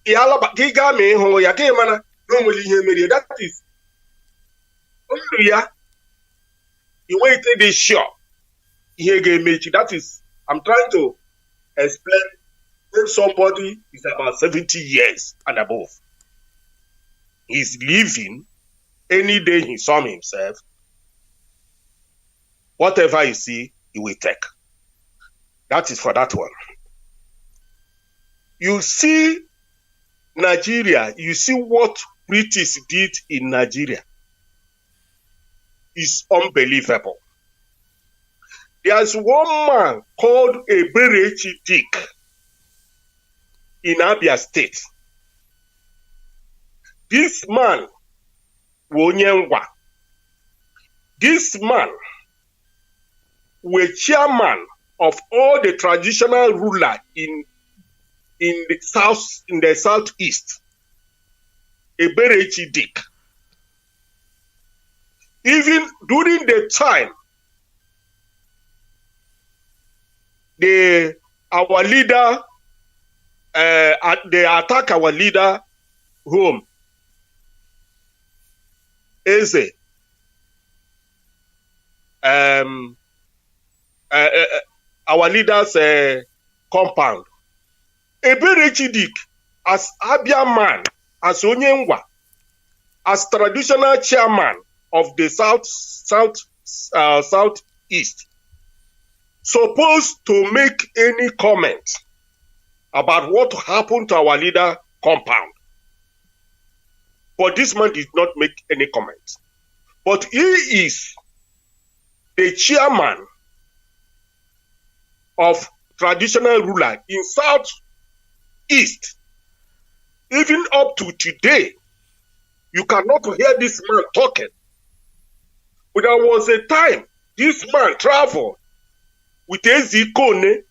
Speaker 9: ya labata gị gaa ma ịhụ ya gị mana na o nwere ihe mere. That is ndụ ya inweghị dị sure ihe ga-emechi. That is, I'm trying to explain when somebody is about 70 years and above, he's living any day he saw himself, whatever you see, he will take. That is for that one. You see Nigeria, you see what British did in Nigeria is unbelievable. There's one man called Eberechi Dick in Abia State. This man, Wonyengwa, this man was chairman of all the traditional rulers in the southeast. Eberechi Dick. Even during the time our leader they attack our leader home, Eze, our leader's compound. Eberechi Dick, as Abia man, as Onyengwa, as traditional chairman of the southeast, supposed to make any comment about what happened to our leader compound. But this man did not make any comment. But he is the chairman of traditional ruler in southeast. Even up to today, you cannot hear this man talking. But there was a time this man traveled with Ezikone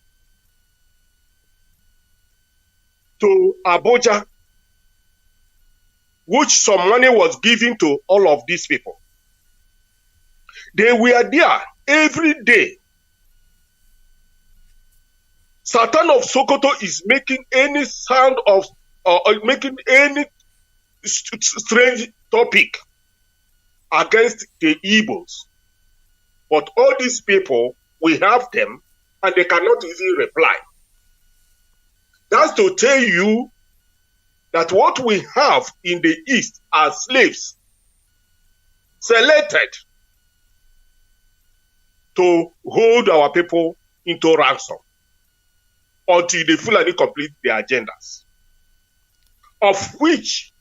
Speaker 9: to Abuja, which some money was given to all of these people. They were there every day. Satan of Sokoto is making any sound of making any strange topic against the Igbos. But all these people, we have them and they cannot even reply. That's to tell you that what we have in the East are slaves selected to hold our people into ransom until the Fulani complete their agendas, of which,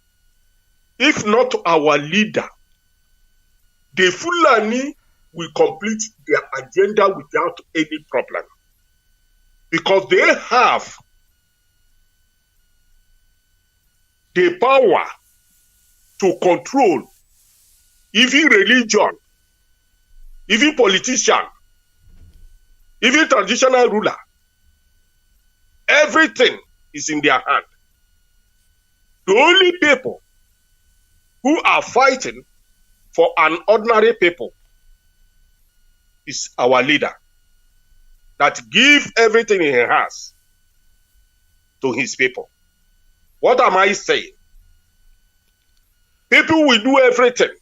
Speaker 9: if not our leader, the Fulani will complete their agenda without any problem, because they have the power to control even religion, even politician, even traditional ruler. Everything is in their hand. The only people who are fighting for an ordinary people is our leader that give everything he has to his people. What am I saying? People will do everything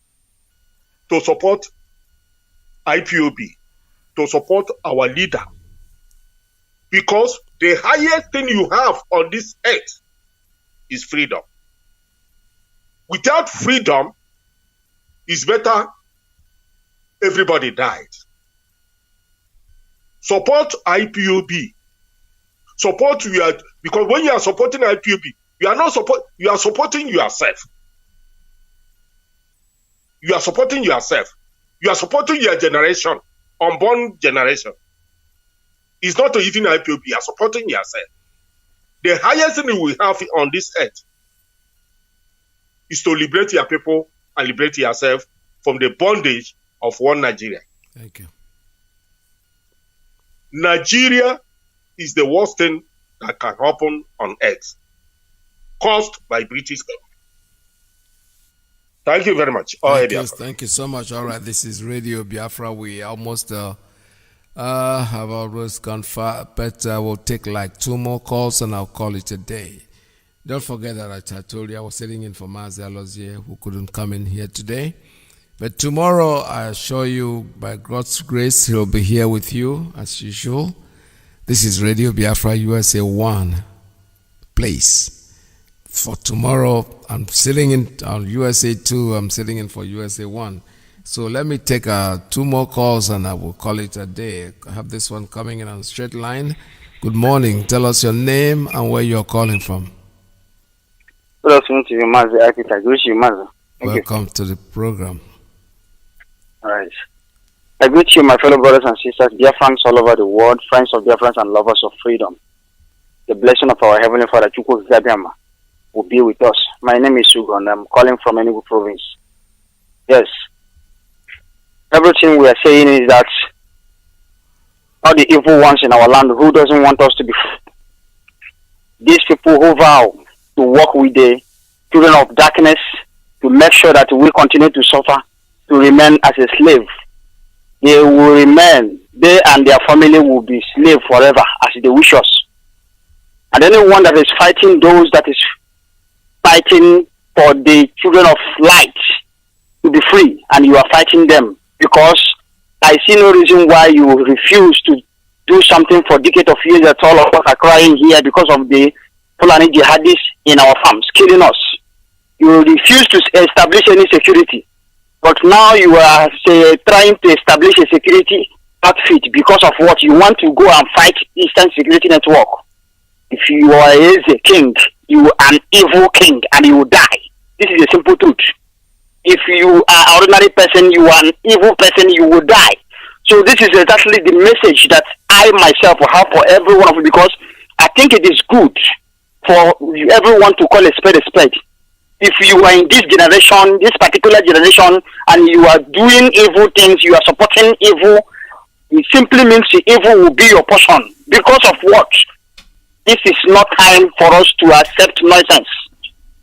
Speaker 9: to support IPOB, to support our leader, because the highest thing you have on this earth is freedom. Without freedom, it's better everybody died. Support IPOB. Support because when you are supporting IPOB, you are supporting yourself. You are supporting yourself. You are supporting your generation, unborn generation. It's not even IPOB, you are supporting yourself. The highest thing we have on this earth is to liberate your people and liberate yourself from the bondage of one Nigeria.
Speaker 2: Thank you.
Speaker 9: Nigeria is the worst thing that can happen on earth, caused by British government. Thank you very much.
Speaker 2: Thank you so much. All right, this is Radio Biafra. We almost have always gone far, but we'll take like 2 more calls and I'll call it a day. Don't forget that I told you I was sitting in for Mazi Iyke, who couldn't come in here today. But tomorrow, I assure you, by God's grace, he'll be here with you as usual. This is Radio Biafra USA 1 place. For tomorrow, I'm sitting in on USA 2, I'm sitting in for USA 1. So let me take 2 more calls and I will call it a day. I have this one coming in on straight line. Good morning. Tell us your name and where you're calling from.
Speaker 10: Good afternoon to you, Mazi Iyke. I greet you, Mazi.
Speaker 2: Welcome to the program.
Speaker 10: All right. I greet you, my fellow brothers and sisters, Biafrans all over the world, friends of Biafrans and lovers of freedom. The blessing of our Heavenly Father, Chukwu Zabiama, will be with us. My name is Sugo and I'm calling from Enugu province. Yes. Everything we are saying is that all the evil ones in our land who doesn't want us to be free, these people who vow to work with the children of darkness to make sure that we continue to suffer, to remain as a slave, they will remain, they and their family will be slave forever as they wish us. And anyone that is fighting those that is fighting for the children of light to be free, and you are fighting them, because I see no reason why you refuse to do something for decades of years that all of us are crying here because of the Fulani jihadis in our farms, killing us. You refuse to establish any security. But now you are trying to establish a security outfit because of what? You want to go and fight Eastern Security Network. If you are a king, you are an evil king and you will die. This is a simple truth. If you are an ordinary person, you are an evil person, you will die. So this is exactly the message that I myself will have for every one of you, because I think it is good for everyone to call a spade a spade. If you are in this generation, this particular generation, and you are doing evil things, you are supporting evil, it simply means the evil will be your portion. Because of what? This is not time for us to accept nonsense.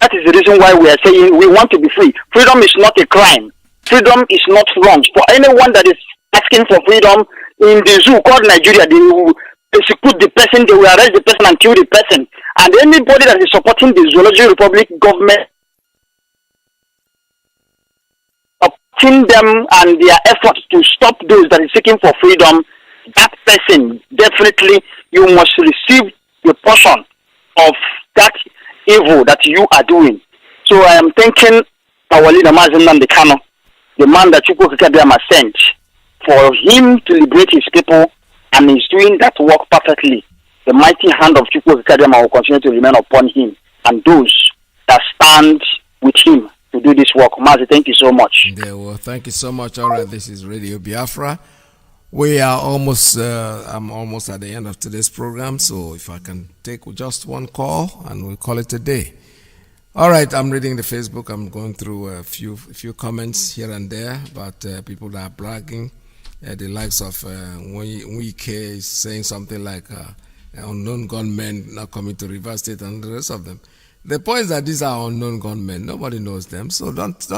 Speaker 10: That is the reason why we are saying we want to be free. Freedom is not a crime. Freedom is not wrong. For anyone that is asking for freedom in the zoo called Nigeria, they will execute the person, they will arrest the person and kill the person. And anybody that is supporting the Zoology Republic government, supporting them and their efforts to stop those that is seeking for freedom, that person, definitely you must receive the portion of that evil that you are doing. So I am thanking our leader Mazi Iyke, the man that Chukwu Kikabiyama sent, for him to liberate his people, and he's doing that work perfectly. The mighty hand of Chukwu Kikabiyama will continue to remain upon him and those that stand with him to do this work. Mazi, thank you so much.
Speaker 2: Well, thank you so much. All right, this is Radio Biafra. We are almost, I'm almost at the end of today's program, so if I can take just one call and we'll call it a day. All right, I'm reading the Facebook. I'm going through a few comments here and there about people that are bragging. The likes of M-EST is saying something like, unknown gunmen not coming to River State and the rest of them. The point is that these are unknown gunmen. Nobody knows them, so don't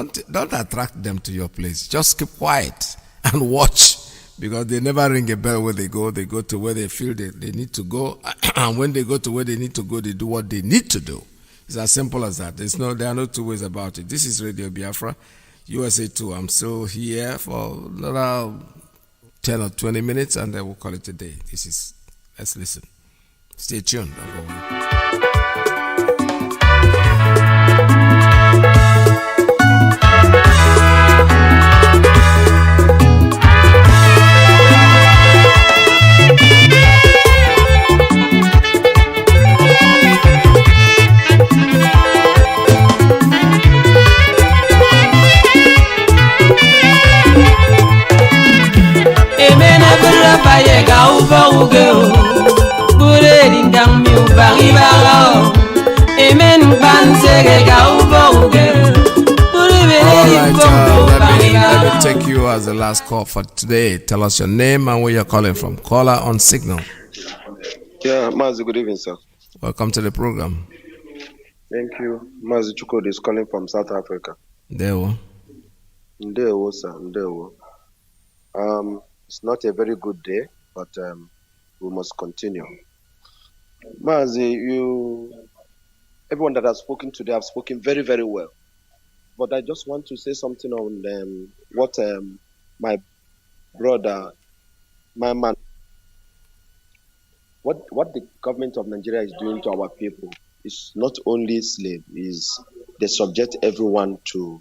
Speaker 2: attract them to your place. Just keep quiet and watch, because they never ring a bell where they go. They go to where they feel they need to go, and when they go to where they need to go, they do what they need to do. It's as simple as that. There are no two ways about it. This is Radio Biafra, USA 2. I'm still here for another 10 or 20 minutes, and then we'll call it a day. Let's listen. Stay tuned. Don't go away. Let me take you as the last call for today. Tell us your name and where you're calling from. Caller on signal.
Speaker 11: Yeah, Mazi, good evening, sir.
Speaker 2: Welcome to the program.
Speaker 11: Thank you. Mazi Chukwu is calling from South Africa.
Speaker 2: Ndewo,
Speaker 11: sir. Ndewo. It's not a very good day, but we must continue. Mazi, everyone that has spoken today have spoken very, very well. But I just want to say something on what my brother, my man, what the government of Nigeria is doing to our people is not only slave, is they subject everyone to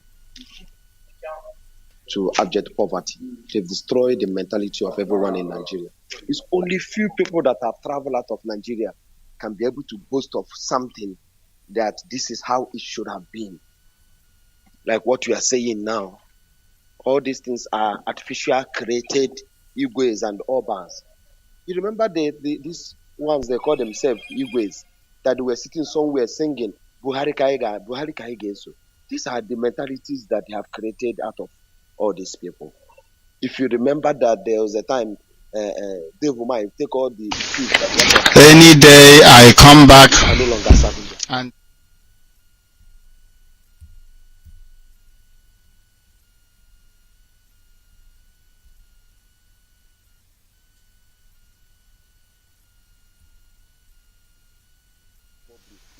Speaker 11: abject poverty. They've destroyed the mentality of everyone in Nigeria. It's only few people that have traveled out of Nigeria can be able to boast of something that this is how it should have been. Like what we are saying now. All these things are artificial created Igwes and Obas. You remember these ones, they call themselves Igwes, that were sitting somewhere singing Buhari Kaiga, Buhari Kaigeso. These are the mentalities that they have created out of all these people. If you remember that there was a time Dave Umai take all the kids that
Speaker 12: any day I come back
Speaker 11: are no longer serving them.
Speaker 12: and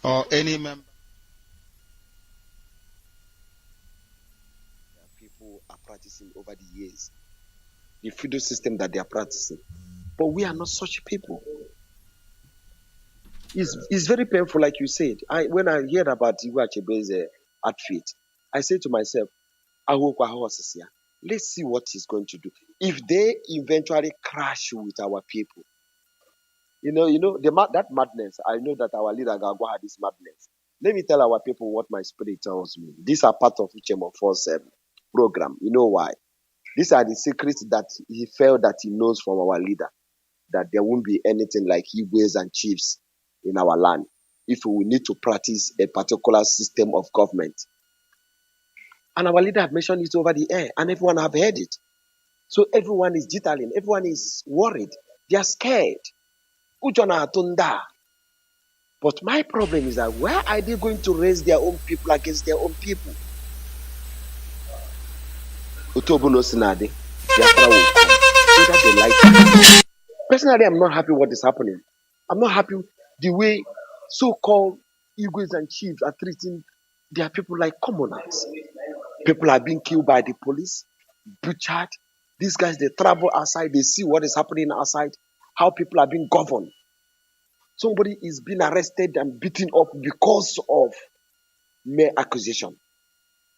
Speaker 12: or any member.
Speaker 11: People are practicing over the years, the feudal system that they are practicing. But we are not such people. It's very painful, like you said. When I hear about Iwa Chebe's outfit, I say to myself, let's see what he's going to do. If they eventually crash with our people, that madness. I know that our leader Gagwa had this madness. Let me tell our people what my spirit tells me. These are part of Uchem of Force program. You know why? These are the secrets that he felt that he knows from our leader, that there won't be anything like Igwes and chiefs in our land if we need to practice a particular system of government. And our leader have mentioned it over the air, and everyone have heard it. So everyone is jittering, everyone is worried, they are scared. Ujona Atunda. But my problem is that where are they going to raise their own people against their own people? Utobuno Sinade, Biafra will come, whether they like it. Personally, I'm not happy what is happening. I'm not happy the way so-called Igwes and chiefs are treating their people like commoners. People are being killed by the police, butchered. These guys, they travel outside, they see what is happening outside, how people are being governed. Somebody is being arrested and beaten up because of mere accusation.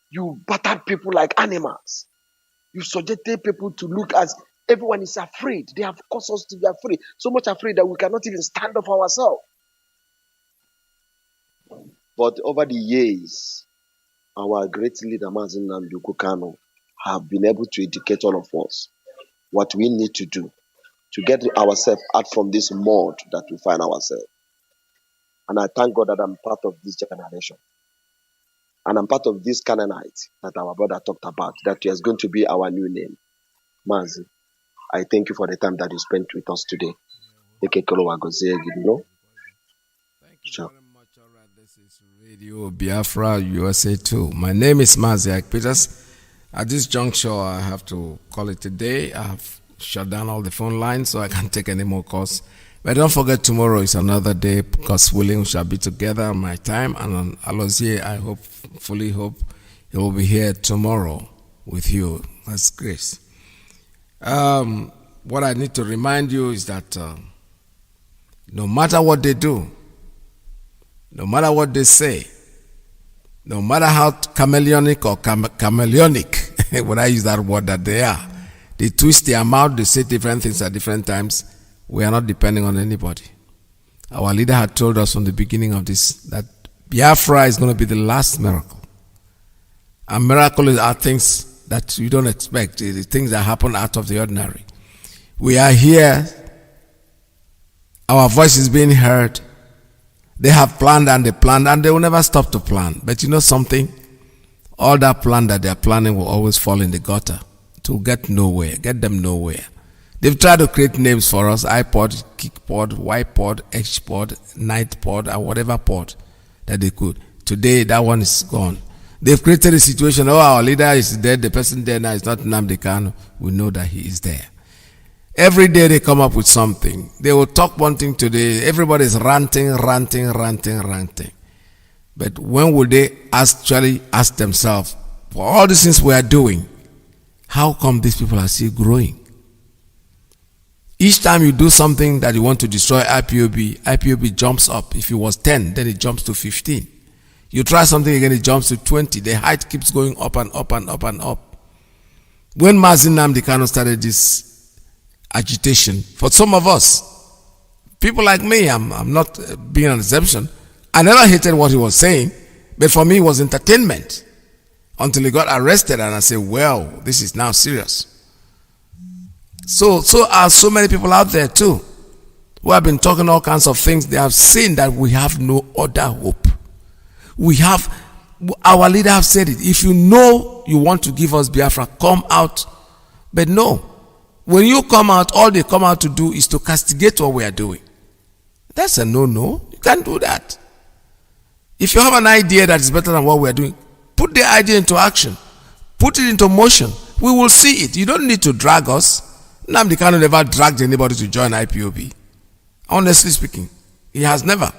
Speaker 11: You battered people like animals. You subjected people to look as everyone is afraid. They have caused us to be afraid. So much afraid that we cannot even stand up for ourselves. But over the years, our great leader, Mazi Iyke, have been able to educate all of us what we need to do to get ourselves out from this mud that we find ourselves. And I thank God that I'm part of this generation. And I'm part of this Canaanite that our brother talked about, that is going to be our new name. Mazi, I thank you for the time that you spent with us today. Ekekorowa gozie gị, you know.
Speaker 2: Thank you very much. All right, this is Radio Biafra USA 2. My name is Mazi Iyke. At this juncture, I have to call it a day. I have shut down all the phone lines so I can't take any more calls. But don't forget, tomorrow is another day. Because willing, we shall be together on my time. And on Alozie, I fully hope he will be here tomorrow with you. That's grace. What I need to remind you is that no matter what they do, no matter what they say, no matter how chameleonic or chameleonic, when I use that word that they are, they twist their mouth, they say different things at different times, we are not depending on anybody. Our leader had told us from the beginning of this that Biafra is going to be the last miracle. And miracles are things that you don't expect, the things that happen out of the ordinary. We are here, our voice is being heard. They have planned and they will never stop to plan. But you know something? All that plan that they are planning will always fall in the gutter to get them nowhere. They've tried to create names for us: iPod, Kickpod, Ypod, Hpod, Nightpod, and whatever pod that they could. Today, that one is gone. They've created a situation: oh, our leader is dead, the person there now is not Nnamdi Kanu. We know that he is there. Every day they come up with something. They will talk one thing today. Everybody is ranting. But when will they actually ask themselves, for all the things we are doing, how come these people are still growing? Each time you do something that you want to destroy IPOB jumps up. If it was 10, then it jumps to 15. You try something again, it jumps to 20. The height keeps going up and up and up and up. When Mazi Nnamdi Kanu started this agitation, for some of us, people like me, I'm not being an exception. I never hated what he was saying, but for me it was entertainment until he got arrested, and I said, well, this is now serious. So are so many people out there too who have been talking all kinds of things. They have seen that we have no other hope. Our leader have said it. If you know you want to give us Biafra, come out. But no, when you come out, all they come out to do is to castigate what we are doing. That's a no-no. You can't do that. If you have an idea that is better than what we are doing, put the idea into action. Put it into motion. We will see it. You don't need to drag us. Nnamdi Kanu never dragged anybody to join IPOB. Honestly speaking, he has never.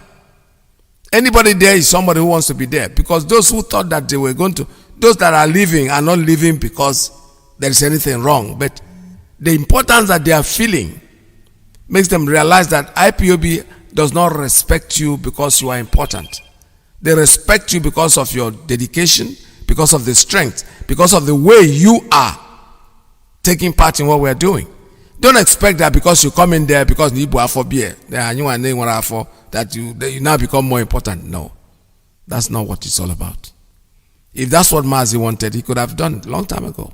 Speaker 2: Anybody there is somebody who wants to be there, because those who thought that they were going to, those that are leaving are not leaving because there is anything wrong, but the importance that they are feeling makes them realize that IPOB does not respect you because you are important. They respect you because of your dedication, because of the strength, because of the way you are taking part in what we are doing. Don't expect that because you come in there because you are for beer, that you now become more important. No, that's not what it's all about. If that's what Mazi wanted, he could have done it a long time ago.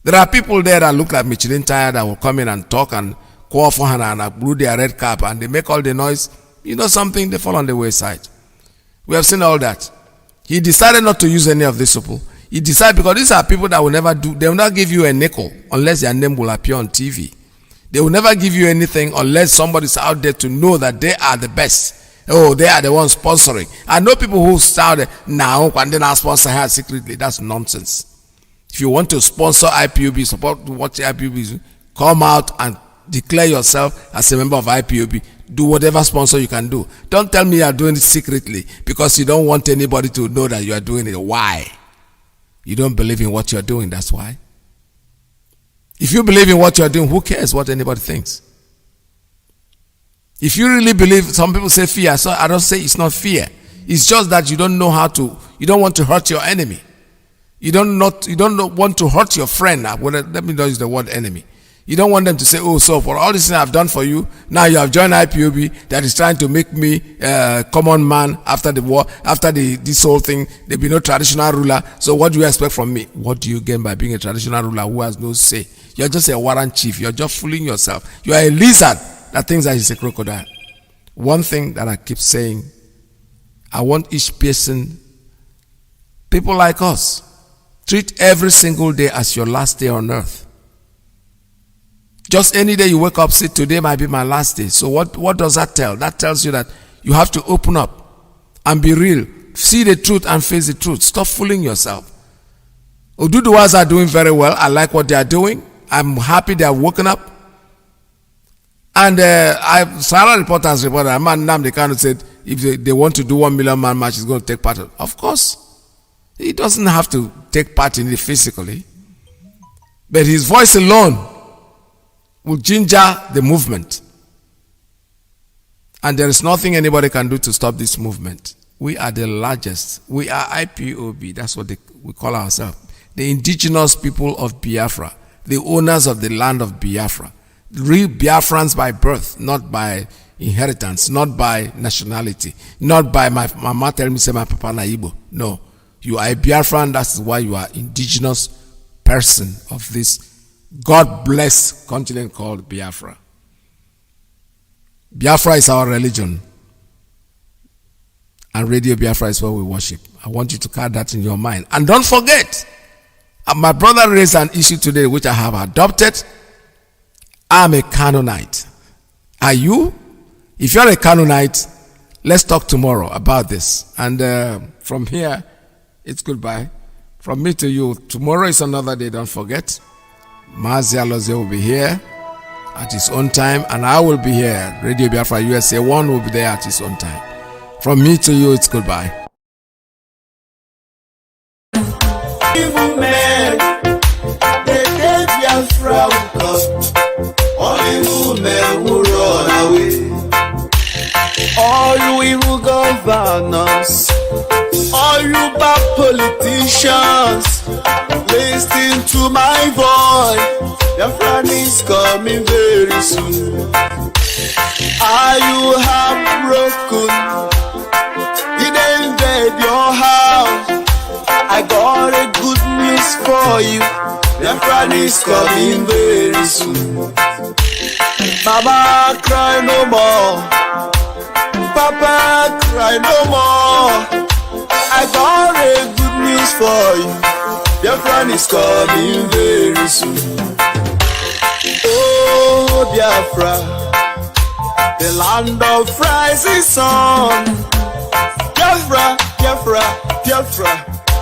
Speaker 2: There are people there that look like Michelin tire that will come in and talk and call for Hannah and blew their red cap and they make all the noise. You know something? They fall on the wayside. We have seen all that. He decided not to use any of these people. He decided, because these are people that will never do, they will not give you a nickel unless their name will appear on TV. They will never give you anything unless somebody's out there to know that they are the best. Oh, they are the ones sponsoring. I know people who started now and then I sponsor her secretly. That's nonsense. If you want to sponsor IPOB, support what IPOB is, come out and declare yourself as a member of IPOB. Do whatever sponsor you can do. Don't tell me you are doing it secretly because you don't want anybody to know that you are doing it. Why? You don't believe in what you are doing, that's why. If you believe in what you are doing, who cares what anybody thinks? If you really believe, some people say fear, so I don't say it's not fear. It's just that you don't know how to, you don't want to hurt your enemy. You don't want to hurt your friend. Let me not use the word enemy. You don't want them to say, oh, so for all this thing I've done for you, now you have joined IPOB that is trying to make me a common man after the war, after this whole thing, there be no traditional ruler. So what do you expect from me? What do you gain by being a traditional ruler who has no say? You're just a warrant chief. You're just fooling yourself. You are a lizard that thinks that he's a crocodile. One thing that I keep saying, I want each person, people like us, treat every single day as your last day on earth. Just any day you wake up, say, today might be my last day. So what does that tell? That tells you that you have to open up and be real. See the truth and face the truth. Stop fooling yourself. Oduduwas are doing very well. I like what they are doing. I'm happy they are woken up. And Sarah reporters reported, a man Nnamdi Kanu said, if they want to do 1 million man march, he's going to take part in it. Of course. He doesn't have to take part in it physically. But his voice alone will ginger the movement. And there is nothing anybody can do to stop this movement. We are the largest. We are IPOB. That's what we call ourselves. The indigenous people of Biafra. The owners of the land of Biafra. Real Biafrans by birth, not by inheritance, not by nationality, not by my mama telling me say my papa na Igbo. No. You are a Biafran, that's why you are indigenous person of this God-blessed continent called Biafra. Biafra is our religion. And Radio Biafra is what we worship. I want you to carry that in your mind. And don't forget, my brother raised an issue today which I have adopted. I'm a Canaanite. Are you? If you're a Canaanite, let's talk tomorrow about this. And from here, it's goodbye. From me to you, tomorrow is another day, don't forget. Mazi Iyke will be here at his own time, and I will be here. Radio Biafra USA 1 will be there at his own time. From me to you, it's goodbye.
Speaker 7: Evil men, they take Biafra with us. All evil men will run away. All you evil governors, all you bad politicians, listen to my voice. Biafra is coming very soon. Are you heartbroken? Did they invade your house? I got a good news for you. Biafra is coming very soon. Mama, cry no more. Papa, cry no more. I got a good news for you. Biafra is coming very soon. Oh, Biafra, the land of rising sun. Biafra, Biafra, Biafra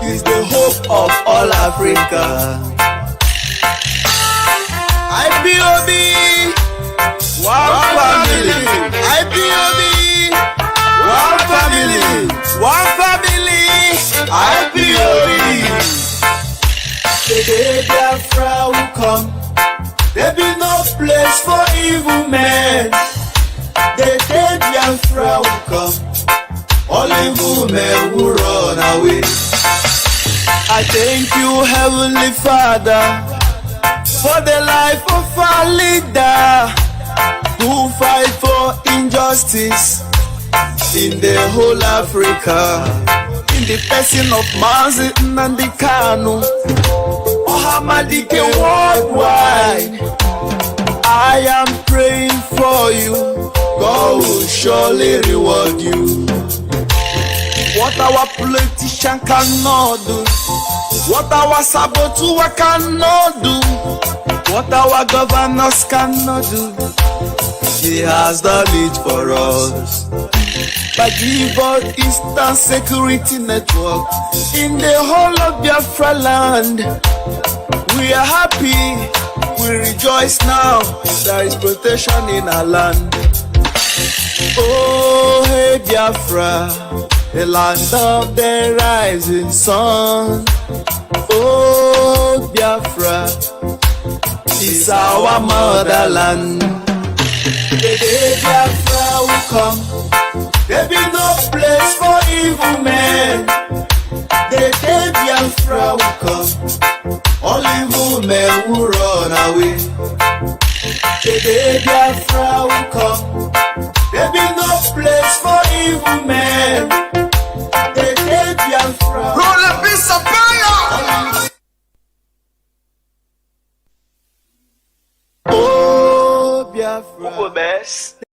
Speaker 7: is the hope of all Africa. IPOB, one family. IPOB, one family. One family. IPOB. The day Biafra will come, there be no place for evil men. The day Biafra will come, all evil men will run away. I thank you, Heavenly Father, for the life of our leader who fight for injustice in the whole Africa. In the person of Mazi Iyke, Ohamadike worldwide, I am praying for you. God will surely reward you. What our politician cannot do, what our saboteur cannot do, what our governors cannot do, He has done it for us. By give us instant security network in the whole of Biafra land. We are happy, we rejoice now. There is protection in our land. Oh, hey Biafra, the land of the rising sun. Oh, Biafra is our motherland. The day Biafra will come, there be no place for evil men. The day Biafra will come, all evil men will run away. The day Biafra will come, there be no place for evil men. The day Biafra. Roll a piece of fire. Oh, Biafra. M-EST.